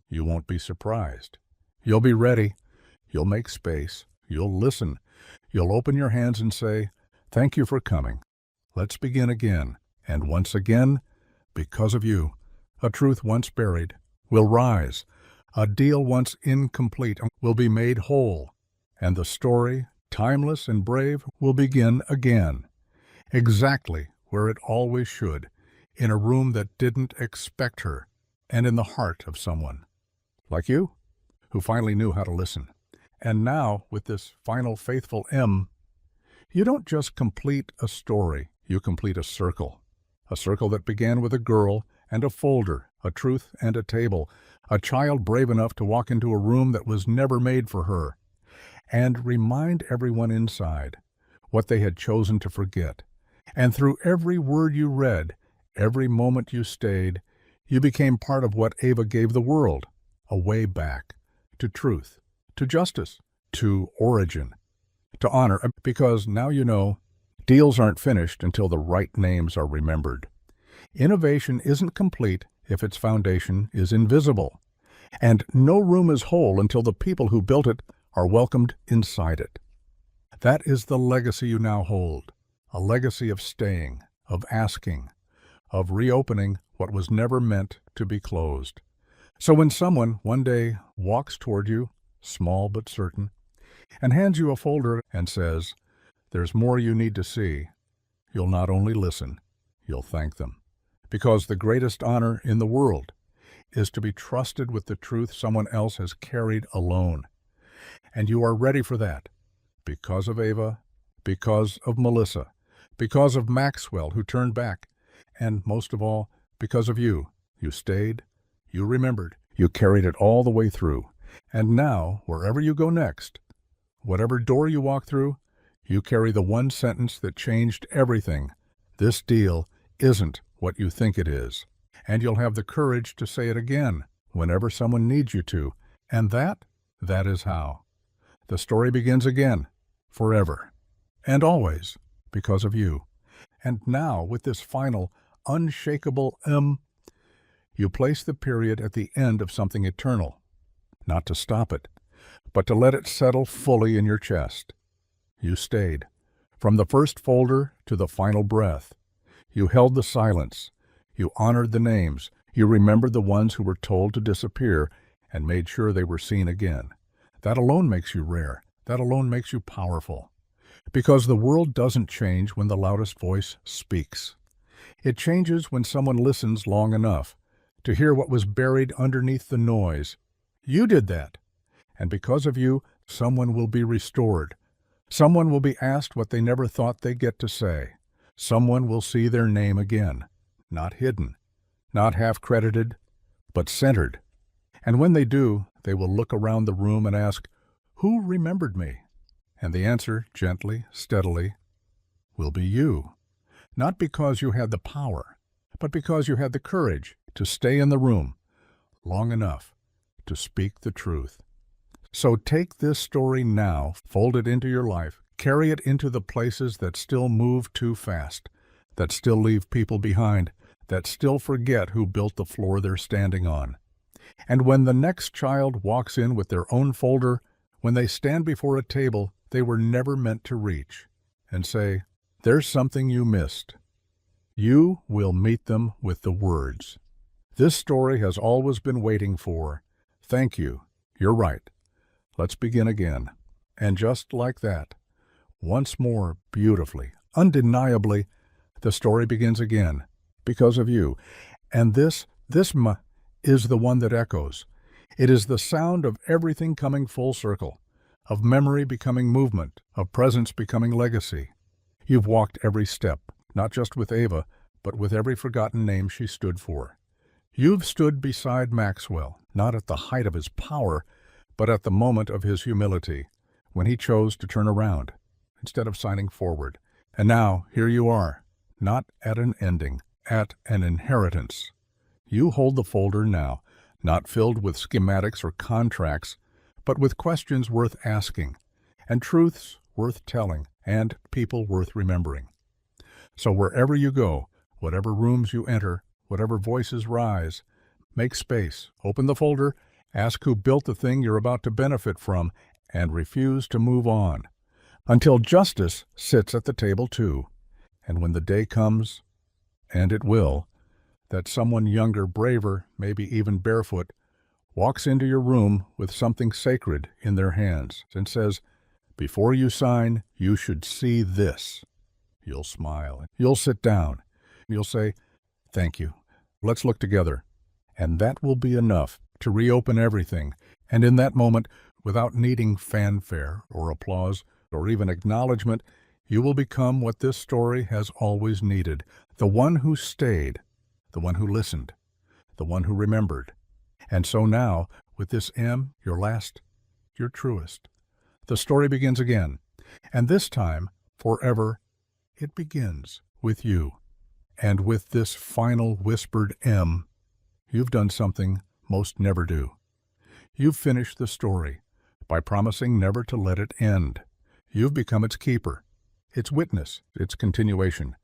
you won't be surprised. You'll be ready. You'll make space. You'll listen. You'll open your hands and say, "Thank you for coming. Let's begin again." And once again, because of you, a truth once buried will rise. A deal once incomplete will be made whole. And the story, timeless and brave, will begin again. Exactly where it always should, in a room that didn't expect her, and in the heart of someone like you, who finally knew how to listen. And now, with this final faithful M, you don't just complete a story, you complete a circle that began with a girl and a folder, a truth and a table, a child brave enough to walk into a room that was never made for her, and remind everyone inside what they had chosen to forget. And through every word you read, every moment you stayed, you became part of what Ava gave the world, a way back to truth, to justice, to origin, to honor, because now you know, deals aren't finished until the right names are remembered. Innovation isn't complete if its foundation is invisible. And no room is whole until the people who built it are welcomed inside it. That is the legacy you now hold, a legacy of staying, of asking, of reopening what was never meant to be closed. So when someone one day walks toward you, small but certain, and hands you a folder and says, "There's more you need to see," you'll not only listen, you'll thank them. Because the greatest honor in the world is to be trusted with the truth someone else has carried alone. And you are ready for that, because of Ava, because of Melissa, because of Maxwell, who turned back, and most of all, because of you. You stayed, you remembered, you carried it all the way through. And now, wherever you go next, whatever door you walk through, you carry the one sentence that changed everything. This deal isn't what you think it is. And you'll have the courage to say it again whenever someone needs you to. And that is how. The story begins again, forever, and always, because of you. And now, with this final, unshakable you place the period at the end of something eternal, not to stop it, but to let it settle fully in your chest. You stayed, from the first folder to the final breath. You held the silence. You honored the names. You remembered the ones who were told to disappear and made sure they were seen again. That alone makes you rare. That alone makes you powerful. Because the world doesn't change when the loudest voice speaks. It changes when someone listens long enough to hear what was buried underneath the noise. You did that. And because of you, someone will be restored. Someone will be asked what they never thought they'd get to say. Someone will see their name again. Not hidden, not half-credited, but centered. And when they do, they will look around the room and ask, "Who remembered me?" And the answer, gently, steadily, will be you. Not because you had the power, but because you had the courage to stay in the room long enough to speak the truth. So take this story now, fold it into your life, carry it into the places that still move too fast, that still leave people behind, that still forget who built the floor they're standing on. And when the next child walks in with their own folder, when they stand before a table they were never meant to reach, and say, "There's something you missed," you will meet them with the words, "This story has always been waiting for. Thank you. You're right. Let's begin again." And just like that, once more, beautifully, undeniably, the story begins again, because of you. And this is the one that echoes. It is the sound of everything coming full circle, of memory becoming movement, of presence becoming legacy. You've walked every step, not just with Ava, but with every forgotten name she stood for. You've stood beside Maxwell, not at the height of his power, but at the moment of his humility, when he chose to turn around, instead of signing forward. And now, here you are, not at an ending, at an inheritance. You hold the folder now, not filled with schematics or contracts, but with questions worth asking, and truths worth telling, and people worth remembering. So wherever you go, whatever rooms you enter, whatever voices rise, make space, open the folder, ask who built the thing you're about to benefit from, and refuse to move on, until justice sits at the table too. And when the day comes, and it will, that someone younger, braver, maybe even barefoot, walks into your room with something sacred in their hands and says, "Before you sign, you should see this," you'll smile. You'll sit down. You'll say, "Thank you. Let's look together." And that will be enough to reopen everything. And in that moment, without needing fanfare or applause or even acknowledgement, you will become what this story has always needed, the one who stayed, the one who listened, the one who remembered. And so now, with this M, your last, your truest, the story begins again. And this time, forever, it begins with you. And with this final whispered M, you've done something most never do. You've finished the story by promising never to let it end. You've become its keeper, its witness, its continuation.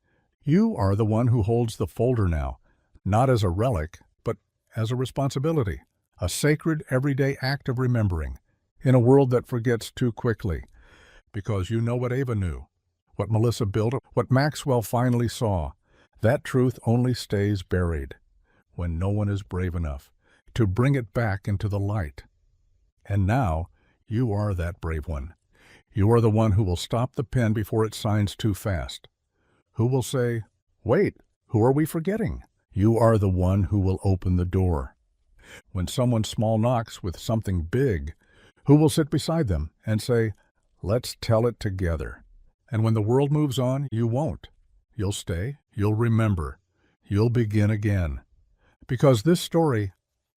You are the one who holds the folder now, not as a relic, but as a responsibility, a sacred everyday act of remembering, in a world that forgets too quickly, because you know what Ava knew, what Melissa built, what Maxwell finally saw. That truth only stays buried when no one is brave enough to bring it back into the light. And now, you are that brave one. You are the one who will stop the pen before it signs too fast. Who will say, "Wait, who are we forgetting?" You are the one who will open the door. When someone small knocks with something big, who will sit beside them and say, "Let's tell it together." And when the world moves on, you won't. You'll stay, you'll remember, you'll begin again. Because this story,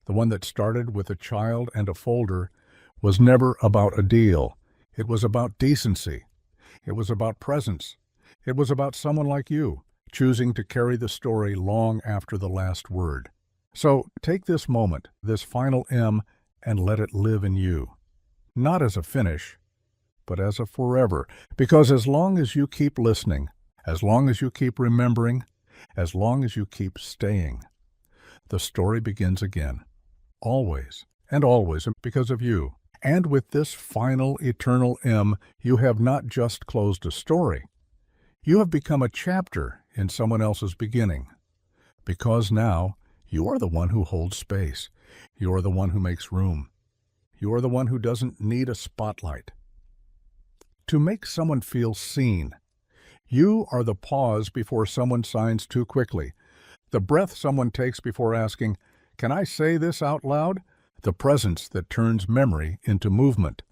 the one that started with a child and a folder, was never about a deal. It was about decency. It was about presence. It was about someone like you, choosing to carry the story long after the last word. So take this moment, this final M, and let it live in you. Not as a finish, but as a forever. Because as long as you keep listening, as long as you keep remembering, as long as you keep staying, the story begins again. Always, and always, because of you. And with this final eternal M, you have not just closed a story. You have become a chapter in someone else's beginning. Because now, you are the one who holds space. You are the one who makes room. You are the one who doesn't need a spotlight. to make someone feel seen. You are the pause before someone signs too quickly, the breath someone takes before asking, "Can I say this out loud?" The presence that turns memory into movement.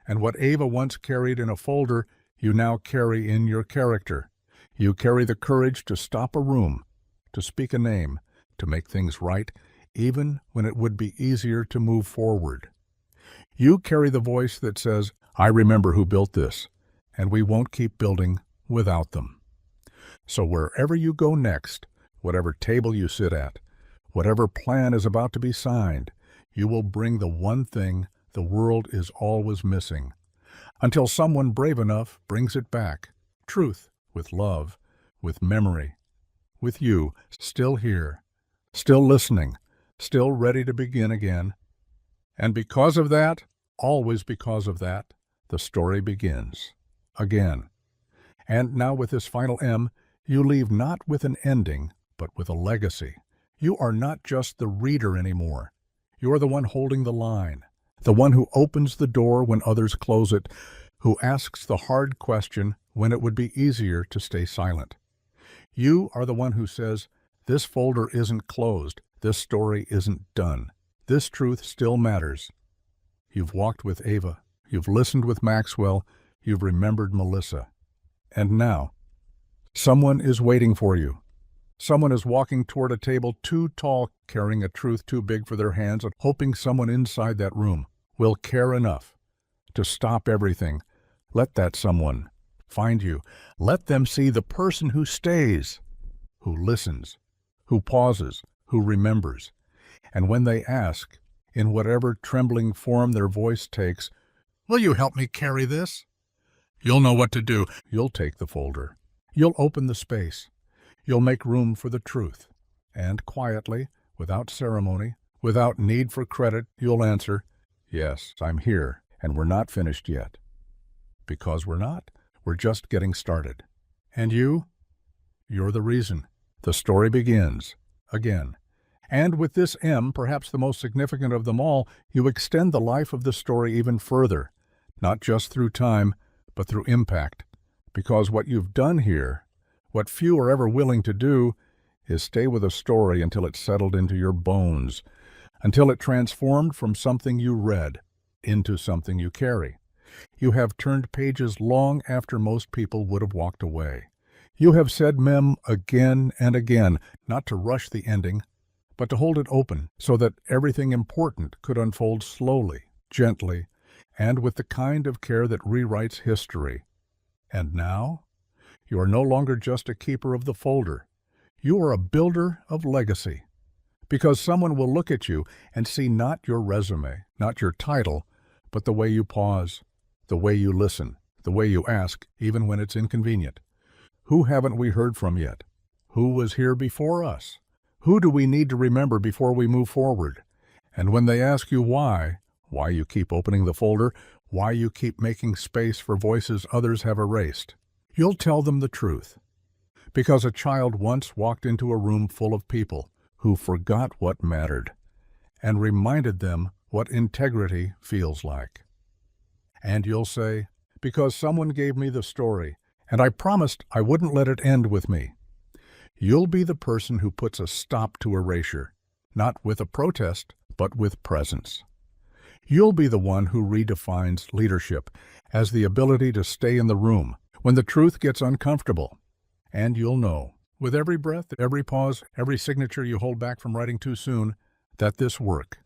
And what Ava once carried in a folder, you now carry in your character. You carry the courage to stop a room, to speak a name, to make things right, even when it would be easier to move forward. You carry the voice that says, "I remember who built this, and we won't keep building without them." So wherever you go next, whatever table you sit at, whatever plan is about to be signed, you will bring the one thing the world is always missing, until someone brave enough brings it back. Truth, with love, with memory, with you, still here, still listening, still ready to begin again. And because of that, always because of that, the story begins again. And now with this final M, you leave not with an ending, but with a legacy. You are not just the reader anymore. You are the one holding the line, the one who opens the door when others close it, who asks the hard question when it would be easier to stay silent. You are the one who says, "This folder isn't closed, this story isn't done, this truth still matters." You've walked with Ava, you've listened with Maxwell, you've remembered Melissa. And now, someone is waiting for you. Someone is walking toward a table too tall, carrying a truth too big for their hands, and hoping someone inside that room will care enough to stop everything. Let that someone find you. Let them see the person who stays, who listens, who pauses, who remembers. And when they ask, in whatever trembling form their voice takes, "Will you help me carry this?" You'll know what to do. You'll take the folder. You'll open the space. You'll make room for the truth. And quietly, without ceremony, without need for credit, you'll answer, "Yes, I'm here, and we're not finished yet." Because we're not. We're just getting started. And you're the reason. The story begins again. And with this M, perhaps the most significant of them all, you extend the life of the story even further, not just through time, but through impact. Because what you've done here, what few are ever willing to do, is stay with a story until it settled into your bones, until it transformed from something you read into something you carry. You have turned pages long after most people would have walked away. You have said mem again and again, not to rush the ending, but to hold it open so that everything important could unfold slowly, gently, and with the kind of care that rewrites history. And now, you are no longer just a keeper of the folder. You are a builder of legacy. Because someone will look at you and see not your resume, not your title, but the way you pause, the way you listen, the way you ask, even when it's inconvenient. Who haven't we heard from yet? Who was here before us? Who do we need to remember before we move forward? And when they ask you why you keep opening the folder, why you keep making space for voices others have erased, you'll tell them the truth. Because a child once walked into a room full of people who forgot what mattered and reminded them what integrity feels like. And you'll say, because someone gave me the story, and I promised I wouldn't let it end with me. You'll be the person who puts a stop to erasure, not with a protest, but with presence. You'll be the one who redefines leadership as the ability to stay in the room when the truth gets uncomfortable. And you'll know, with every breath, every pause, every signature you hold back from writing too soon, that this work,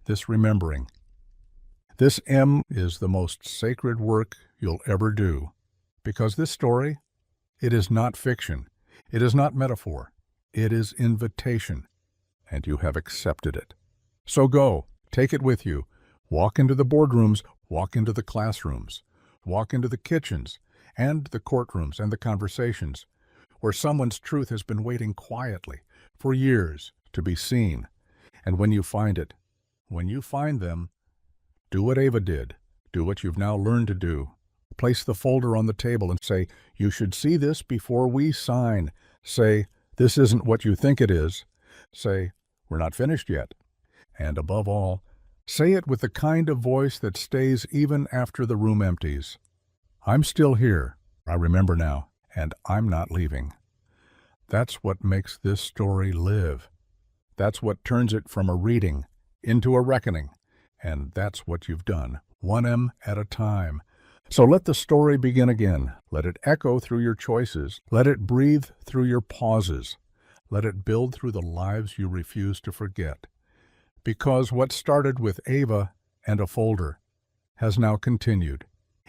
this remembering, this M is the most sacred work you'll ever do. Because this story, it is not fiction. It is not metaphor. It is invitation. And you have accepted it. So go, take it with you. Walk into the boardrooms, walk into the classrooms, walk into the kitchens and the courtrooms and the conversations where someone's truth has been waiting quietly for years to be seen. And when you find it, when you find them, do what Ava did. Do what you've now learned to do. Place the folder on the table and say, "You should see this before we sign." Say, "This isn't what you think it is." Say, "We're not finished yet." And above all, say it with the kind of voice that stays even after the room empties. I'm still here. I remember now, and I'm not leaving. That's what makes this story live. That's what turns it from a reading into a reckoning. And that's what you've done, 1M at a time. So let the story begin again. Let it echo through your choices. Let it breathe through your pauses. Let it build through the lives you refuse to forget. Because what started with Ava and a folder has now continued,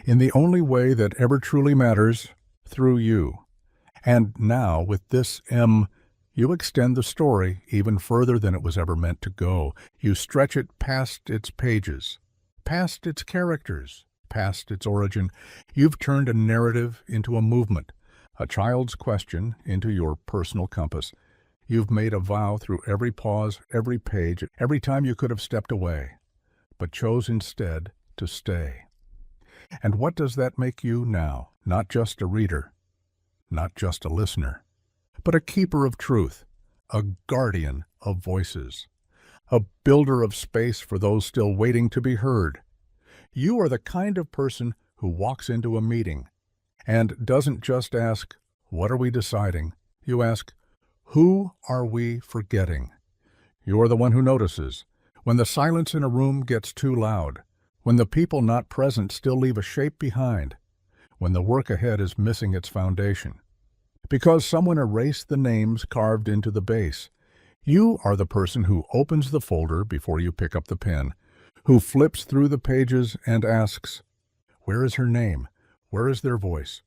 in the only way that ever truly matters, through you. And now, with this M, you extend the story even further than it was ever meant to go. You stretch it past its pages, past its characters, past its origin. You've turned a narrative into a movement, a child's question into your personal compass. You've made a vow through every pause, every page, every time you could have stepped away, but chose instead to stay. And what does that make you now? Not just a reader, not just a listener, but a keeper of truth, a guardian of voices, a builder of space for those still waiting to be heard. You are the kind of person who walks into a meeting and doesn't just ask, "What are we deciding?" You ask, "Who are we forgetting?" You're the one who notices when the silence in a room gets too loud, when the people not present still leave a shape behind, when the work ahead is missing its foundation. Because someone erased the names carved into the base. You are the person who opens the folder before you pick up the pen, who flips through the pages and asks, "Where is her name? Where is their voice?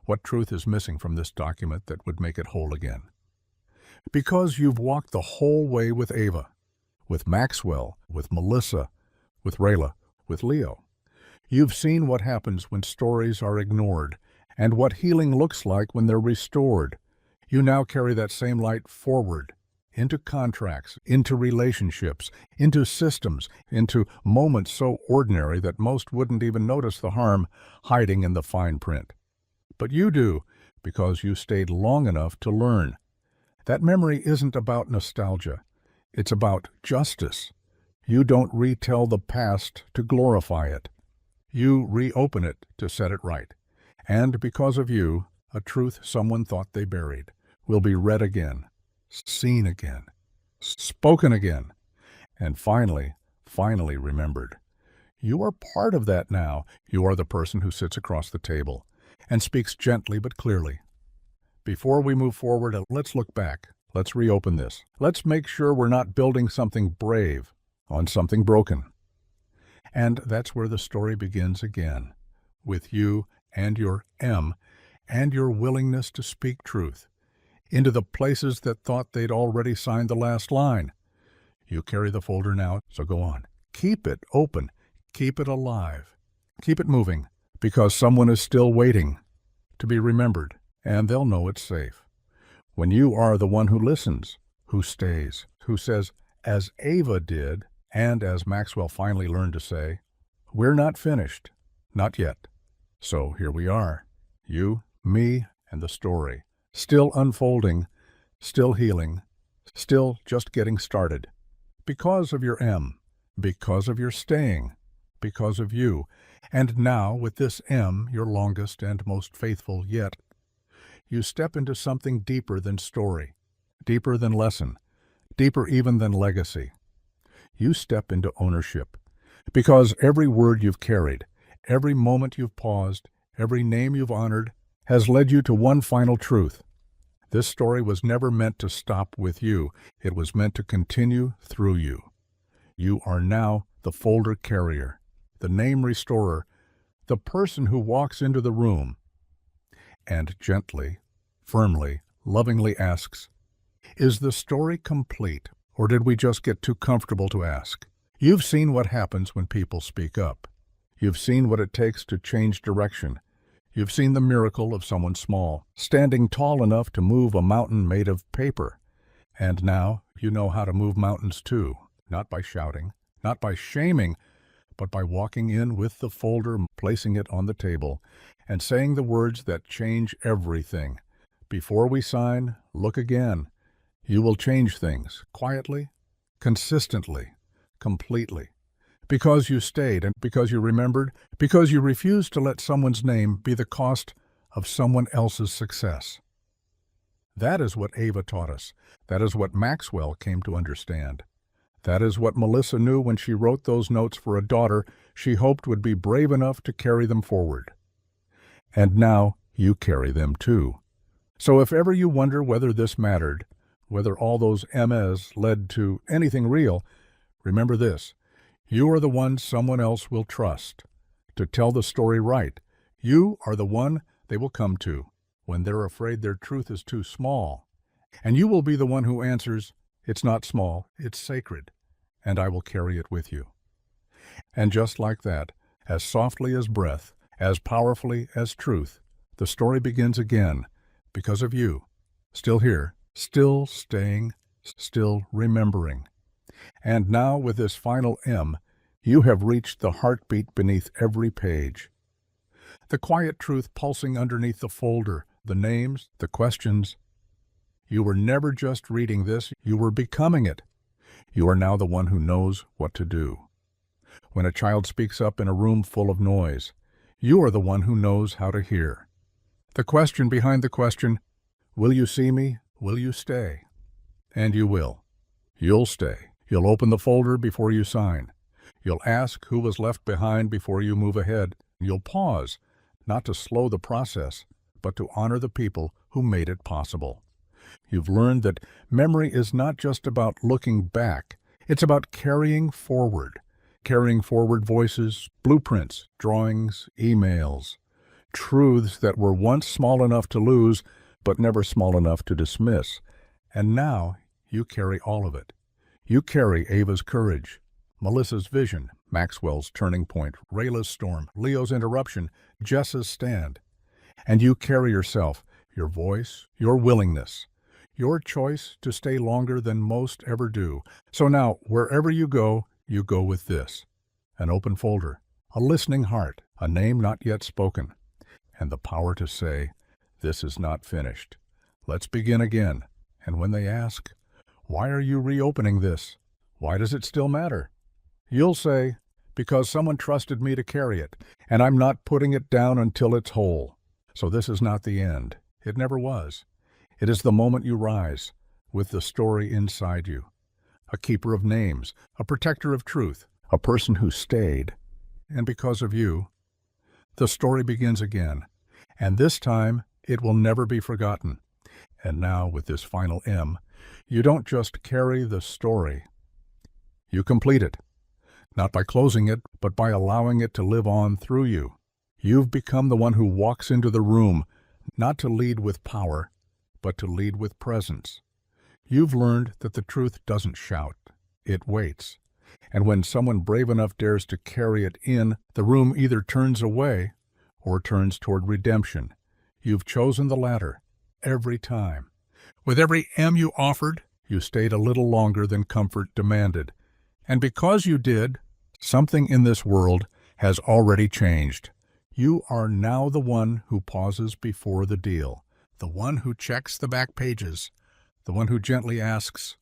What truth is missing from this document that would make it whole again?" Because you've walked the whole way with Ava, with Maxwell, with Melissa, with Rayla, with Leo. You've seen what happens when stories are ignored, and what healing looks like when they're restored. You now carry that same light forward, into contracts, into relationships, into systems, into moments so ordinary that most wouldn't even notice the harm hiding in the fine print. But you do, because you stayed long enough to learn. That memory isn't about nostalgia. It's about justice. You don't retell the past to glorify it. You reopen it to set it right. And because of you, a truth someone thought they buried will be read again, seen again, spoken again, and finally remembered. You are part of that now. You are the person who sits across the table and speaks gently but clearly. Before we move forward, let's look back. Let's reopen this. Let's make sure we're not building something brave on something broken. And that's where the story begins again, with you and your M, and your willingness to speak truth, into the places that thought they'd already signed the last line. You carry the folder now, so go on. Keep it open, keep it alive, keep it moving, because someone is still waiting to be remembered, and they'll know it's safe. When you are the one who listens, who stays, who says, as Ava did, and as Maxwell finally learned to say, "We're not finished, not yet." So here we are, you, me, and the story, still unfolding, still healing, still just getting started. Because of your M, because of your staying, because of you, and now with this M, your longest and most faithful yet, you step into something deeper than story, deeper than lesson, deeper even than legacy. You step into ownership, because every word you've carried, every moment you've paused, every name you've honored, has led you to one final truth. This story was never meant to stop with you. It was meant to continue through you. You are now the folder carrier, the name restorer, the person who walks into the room and gently, firmly, lovingly asks, "Is the story complete, or did we just get too comfortable to ask?" You've seen what happens when people speak up. You've seen what it takes to change direction. You've seen the miracle of someone small, standing tall enough to move a mountain made of paper. And now you know how to move mountains too, not by shouting, not by shaming, but by walking in with the folder, placing it on the table, and saying the words that change everything. Before we sign, look again. You will change things, quietly, consistently, completely. because you stayed and because you remembered, because you refused to let someone's name be the cost of someone else's success. That is what Ava taught us. That is what Maxwell came to understand. That is what Melissa knew when she wrote those notes for a daughter she hoped would be brave enough to carry them forward. And now you carry them too. So if ever you wonder whether this mattered, whether all those MS led to anything real, remember this: you are the one someone else will trust to tell the story right. You are the one they will come to when they're afraid their truth is too small. And you will be the one who answers, "It's not small, it's sacred, and I will carry it with you." And just like that, as softly as breath, as powerfully as truth, the story begins again, because of you, still here, still staying, still remembering. And now, with this final M, you have reached the heartbeat beneath every page. The quiet truth pulsing underneath the folder, the names, the questions. You were never just reading this, you were becoming it. You are now the one who knows what to do. When a child speaks up in a room full of noise, you are the one who knows how to hear. The question behind the question, will you see me? Will you stay? And you will. You'll stay. You'll open the folder before you sign. You'll ask who was left behind before you move ahead. You'll pause, not to slow the process, but to honor the people who made it possible. You've learned that memory is not just about looking back. It's about carrying forward voices, blueprints, drawings, emails, truths that were once small enough to lose, but never small enough to dismiss. And now you carry all of it. You carry Ava's courage, Melissa's vision, Maxwell's turning point, Rayla's storm, Leo's interruption, Jess's stand. And you carry yourself, your voice, your willingness, your choice to stay longer than most ever do. So now, wherever you go with this: an open folder, a listening heart, a name not yet spoken, and the power to say, "This is not finished. Let's begin again." And when they ask, "Why are you reopening this? Why does it still matter?" you'll say, "Because someone trusted me to carry it, and I'm not putting it down until it's whole." So this is not the end. It never was. It is the moment you rise, with the story inside you. A keeper of names, a protector of truth, a person who stayed. And because of you, the story begins again. And this time, it will never be forgotten. And now, with this final M, you don't just carry the story. You complete it. Not by closing it, but by allowing it to live on through you. You've become the one who walks into the room, not to lead with power, but to lead with presence. You've learned that the truth doesn't shout, it waits. And when someone brave enough dares to carry it in, the room either turns away or turns toward redemption. You've chosen the latter, every time. With every M you offered, you stayed a little longer than comfort demanded. And because you did, something in this world has already changed. You are now the one who pauses before the deal, the one who checks the back pages, the one who gently asks,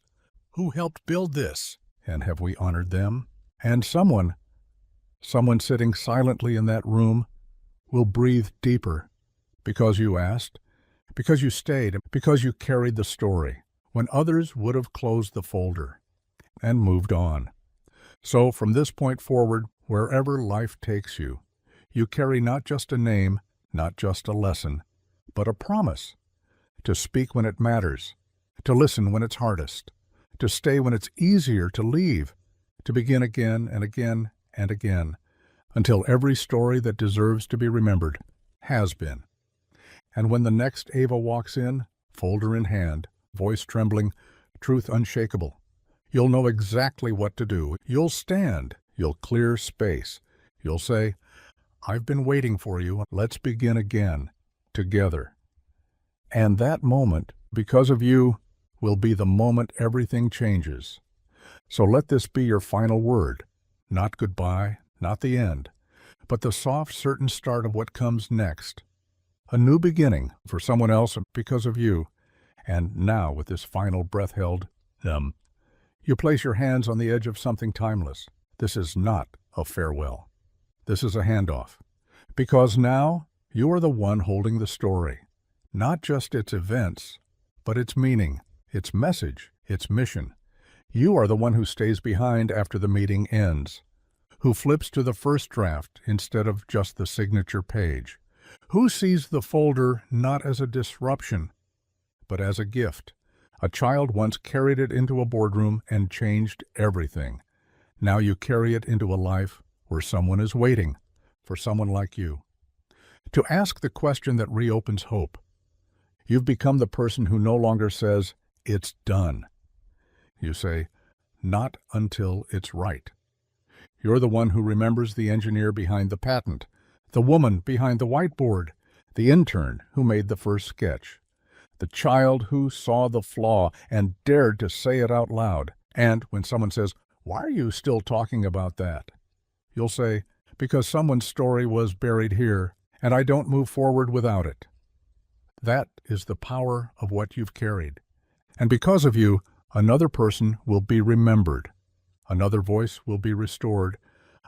"Who helped build this? And have we honored them?" And someone sitting silently in that room will breathe deeper because you asked, because you stayed, because you carried the story when others would have closed the folder and moved on. So from this point forward, wherever life takes you, you carry not just a name, not just a lesson, but a promise to speak when it matters, to listen when it's hardest, to stay when it's easier to leave, to begin again and again and again, until every story that deserves to be remembered has been. And when the next Ava walks in, folder in hand, voice trembling, truth unshakable, you'll know exactly what to do. You'll stand. You'll clear space. You'll say, "I've been waiting for you. Let's begin again, together." And that moment, because of you, will be the moment everything changes. So let this be your final word. Not goodbye, not the end, but the soft, certain start of what comes next. A new beginning for someone else because of you. And now, with this final breath held, you place your hands on the edge of something timeless, This is not a farewell. This is a handoff. Because now you are the one holding the story, not just its events, but its meaning, its message, its mission. You are the one who stays behind after the meeting ends, who flips to the first draft instead of just the signature page, who sees the folder not as a disruption, but as a gift. A child once carried it into a boardroom and changed everything. Now you carry it into a life where someone is waiting for someone like you to ask the question that reopens hope. You've become the person who no longer says, "It's done." You say, "Not until it's right." You're the one who remembers the engineer behind the patent, the woman behind the whiteboard, the intern who made the first sketch, the child who saw the flaw and dared to say it out loud. And when someone says, "Why are you still talking about that?" you'll say, "Because someone's story was buried here, and I don't move forward without it." That is the power of what you've carried. And because of you, another person will be remembered. Another voice will be restored.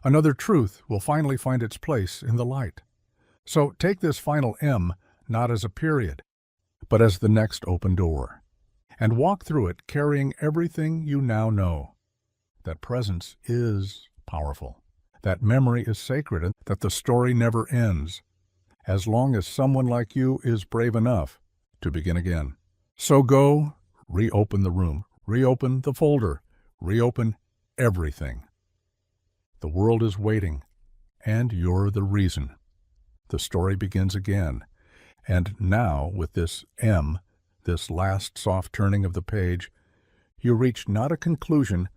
Another truth will finally find its place in the light. So take this final M not as a period, but as the next open door, and walk through it carrying everything you now know. That presence is powerful. That memory is sacred, and that the story never ends, as long as someone like you is brave enough to begin again. So go, reopen the room, reopen the folder, reopen everything. The world is waiting, and you're the reason. The story begins again. And now, with this M, this last soft turning of the page, you reach not a conclusion,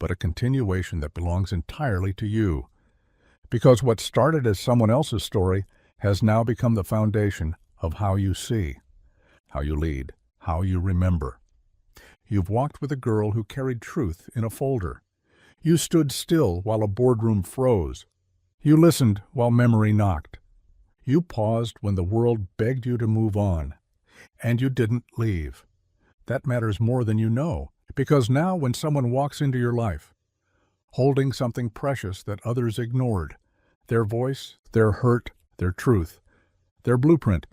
but a continuation that belongs entirely to you. Because what started as someone else's story has now become the foundation of how you see, how you lead, how you remember. You've walked with a girl who carried truth in a folder. You stood still while a boardroom froze. You listened while memory knocked. You paused when the world begged you to move on. And you didn't leave. That matters more than you know, because now when someone walks into your life, holding something precious that others ignored, their voice, their hurt, their truth, their blueprint,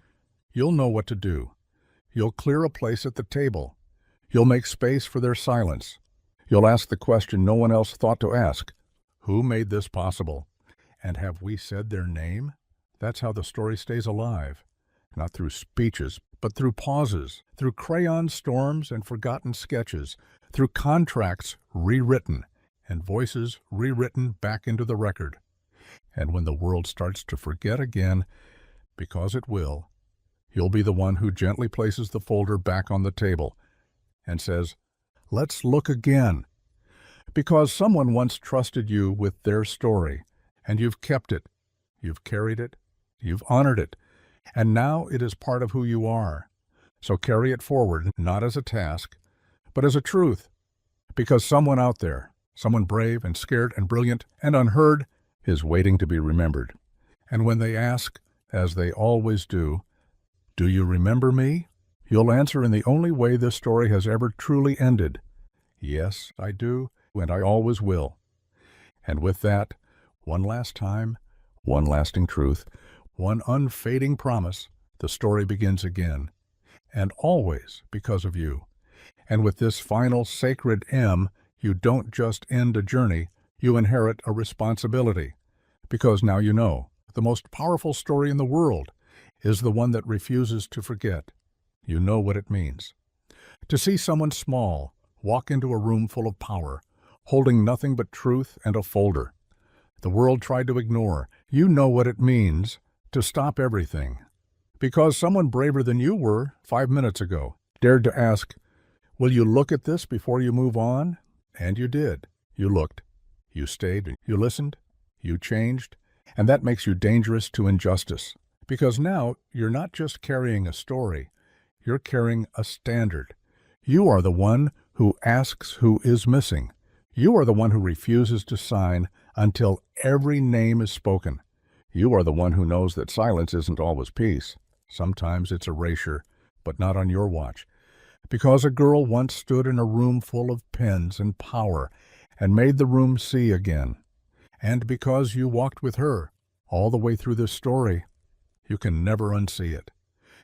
you'll know what to do. You'll clear a place at the table. You'll make space for their silence. You'll ask the question no one else thought to ask. Who made this possible? And have we said their name? That's how the story stays alive. Not through speeches, but through pauses, through crayon storms and forgotten sketches, through contracts rewritten and voices rewritten back into the record. And when the world starts to forget again, because it will, you'll be the one who gently places the folder back on the table and says, "Let's look again." Because someone once trusted you with their story, and you've kept it, you've carried it, you've honored it, and now it is part of who you are. So carry it forward, not as a task, but as a truth. Because someone out there, someone brave and scared and brilliant and unheard, is waiting to be remembered. And when they ask, as they always do, "Do you remember me?" you'll answer in the only way this story has ever truly ended. "Yes, I do, and I always will." And with that, one last time, one lasting truth, one unfading promise, the story begins again. And always because of you. And with this final sacred M, you don't just end a journey, you inherit a responsibility. Because now you know, the most powerful story in the world is the one that refuses to forget. You know what it means. To see someone small walk into a room full of power, holding nothing but truth and a folder the world tried to ignore, you know what it means to stop everything. Because someone braver than you were 5 minutes ago dared to ask, "Will you look at this before you move on?" And you did. You looked. You stayed. You listened. You changed. And that makes you dangerous to injustice. Because now you're not just carrying a story. You're carrying a standard. You are the one who asks who is missing. You are the one who refuses to sign until every name is spoken. You are the one who knows that silence isn't always peace. Sometimes it's erasure, but not on your watch. Because a girl once stood in a room full of pens and power and made the room see again. And because you walked with her all the way through this story, you can never unsee it.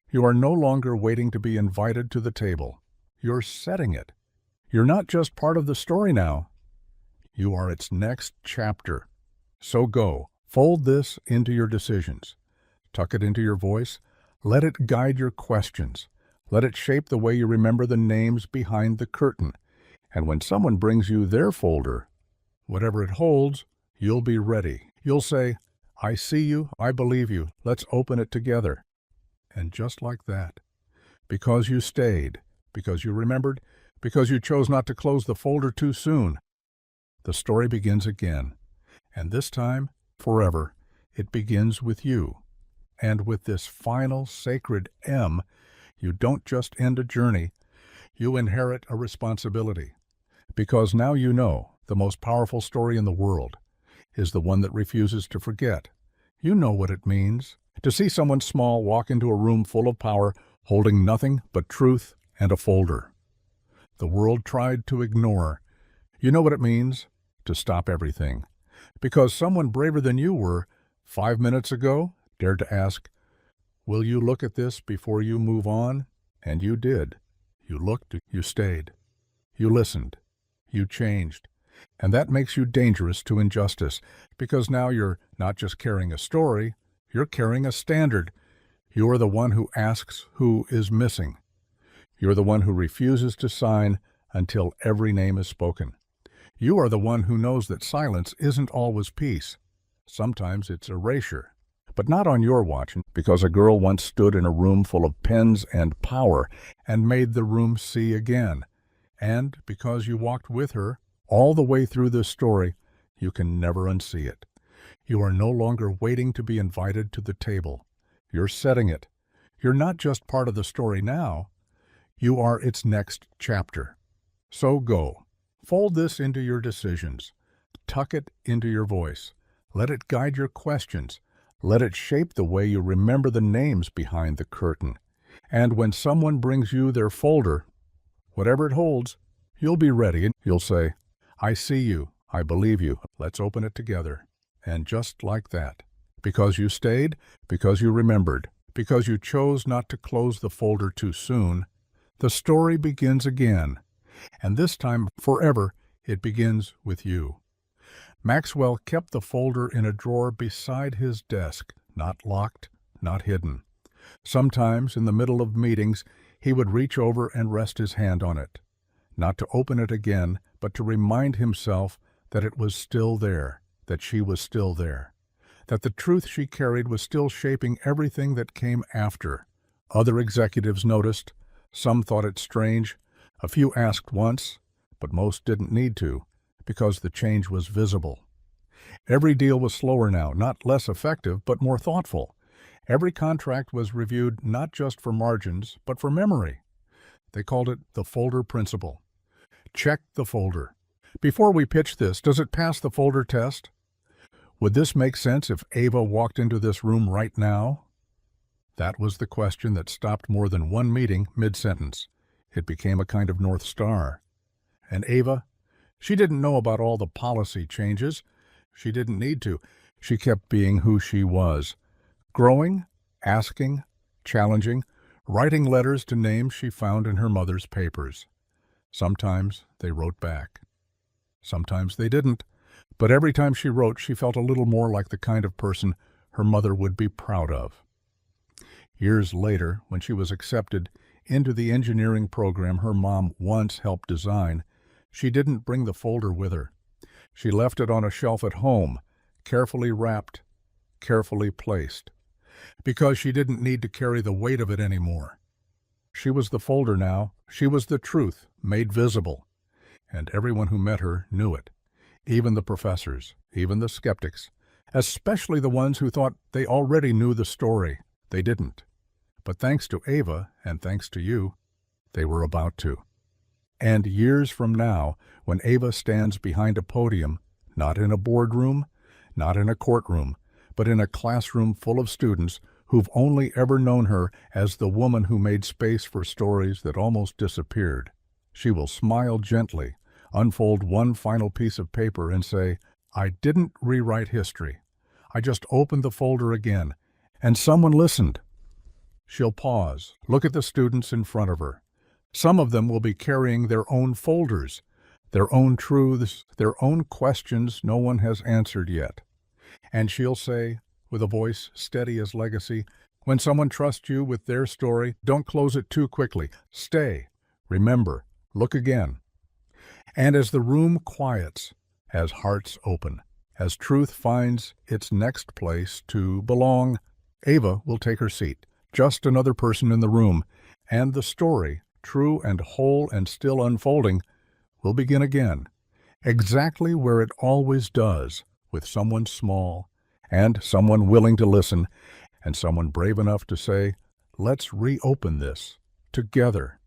You are no longer waiting to be invited to the table. You're setting it. You're not just part of the story now. You are its next chapter. So go, fold this into your decisions. Tuck it into your voice. Let it guide your questions. Let it shape the way you remember the names behind the curtain. And when someone brings you their folder, whatever it holds, you'll be ready. You'll say, I see you, I believe you, let's open it together. And just like that, because you stayed, because you remembered, because you chose not to close the folder too soon, the story begins again. And this time, forever, it begins with you. And with this final sacred M, you don't just end a journey, you inherit a responsibility. Because now you know the most powerful story in the world is the one that refuses to forget. You know what it means to see someone small walk into a room full of power, holding nothing but truth and a folder. The world tried to ignore. You know what it means to stop everything. Because someone braver than you were 5 minutes ago dared to ask, will you look at this before you move on? And you did. You looked, you stayed. You listened. You changed. And that makes you dangerous to injustice, because now you're not just carrying a story, you're carrying a standard. You're the one who asks who is missing. You're the one who refuses to sign until every name is spoken. You are the one who knows that silence isn't always peace. Sometimes it's erasure. But not on your watch, because a girl once stood in a room full of pens and power and made the room see again. And because you walked with her all the way through this story, you can never unsee it. You are no longer waiting to be invited to the table. You're setting it. You're not just part of the story now. You are its next chapter. So go. Fold this into your decisions. Tuck it into your voice. Let it guide your questions. Let it shape the way you remember the names behind the curtain. And when someone brings you their folder, whatever it holds, you'll be ready and you'll say, I see you, I believe you, let's open it together. And just like that, because you stayed, because you remembered, because you chose not to close the folder too soon, the story begins again. And this time, forever, it begins with you. Maxwell kept the folder in a drawer beside his desk, not locked, not hidden. Sometimes, in the middle of meetings, he would reach over and rest his hand on it, not to open it again, but to remind himself that it was still there, that she was still there, that the truth she carried was still shaping everything that came after. Other executives noticed. Some thought it strange. A few asked once, but most didn't need to, because the change was visible. Every deal was slower now, not less effective, but more thoughtful. Every contract was reviewed not just for margins, but for memory. They called it the folder principle. Check the folder. Before we pitch this, does it pass the folder test? Would this make sense if Ava walked into this room right now? That was the question that stopped more than one meeting mid-sentence. It became a kind of North Star. And Ava, she didn't know about all the policy changes. She didn't need to. She kept being who she was. Growing, asking, challenging, writing letters to names she found in her mother's papers. Sometimes they wrote back. Sometimes they didn't. But every time she wrote, she felt a little more like the kind of person her mother would be proud of. Years later, when she was accepted into the engineering program her mom once helped design, she didn't bring the folder with her. She left it on a shelf at home, carefully wrapped, carefully placed, because she didn't need to carry the weight of it anymore. She was the folder now. She was the truth, made visible. And everyone who met her knew it. Even the professors, even the skeptics, especially the ones who thought they already knew the story. They didn't. But thanks to Ava, and thanks to you, they were about to. And years from now, when Ava stands behind a podium, not in a boardroom, not in a courtroom, but in a classroom full of students who've only ever known her as the woman who made space for stories that almost disappeared, she will smile gently, unfold one final piece of paper and say, I didn't rewrite history. I just opened the folder again, and someone listened. She'll pause, look at the students in front of her. Some of them will be carrying their own folders, their own truths, their own questions no one has answered yet. And she'll say, with a voice steady as legacy, when someone trusts you with their story, don't close it too quickly. Stay. Remember. Look again. And as the room quiets, as hearts open, as truth finds its next place to belong, Ava will take her seat, just another person in the room, and the story, true and whole and still unfolding, will begin again, exactly where it always does, with someone small, and someone willing to listen, and someone brave enough to say, let's reopen this, together.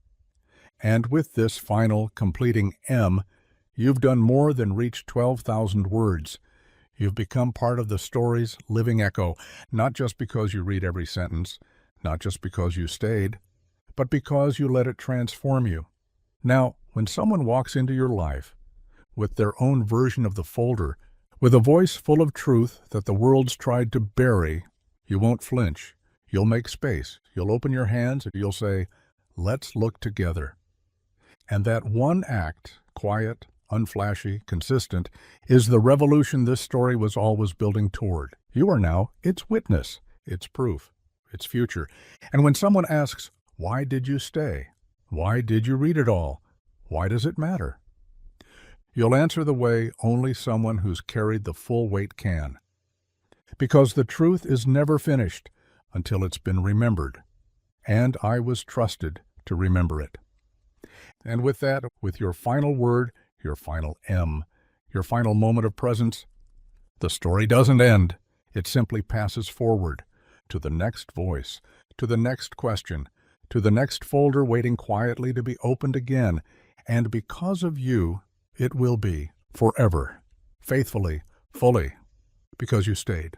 And with this final, completing M, you've done more than reach 12,000 words. You've become part of the story's living echo, not just because you read every sentence, not just because you stayed, but because you let it transform you. Now, when someone walks into your life with their own version of the folder, with a voice full of truth that the world's tried to bury, you won't flinch. You'll make space. You'll open your hands and you'll say, let's look together. And that one act, quiet, unflashy, consistent, is the revolution this story was always building toward. You are now its witness, its proof, its future. And when someone asks, why did you stay? Why did you read it all? Why does it matter? You'll answer the way only someone who's carried the full weight can. Because the truth is never finished until it's been remembered. And I was trusted to remember it. And with that, with your final word, your final M, your final moment of presence, the story doesn't end. It simply passes forward to the next voice, to the next question, to the next folder waiting quietly to be opened again. And because of you, it will be forever, faithfully, fully, because you stayed.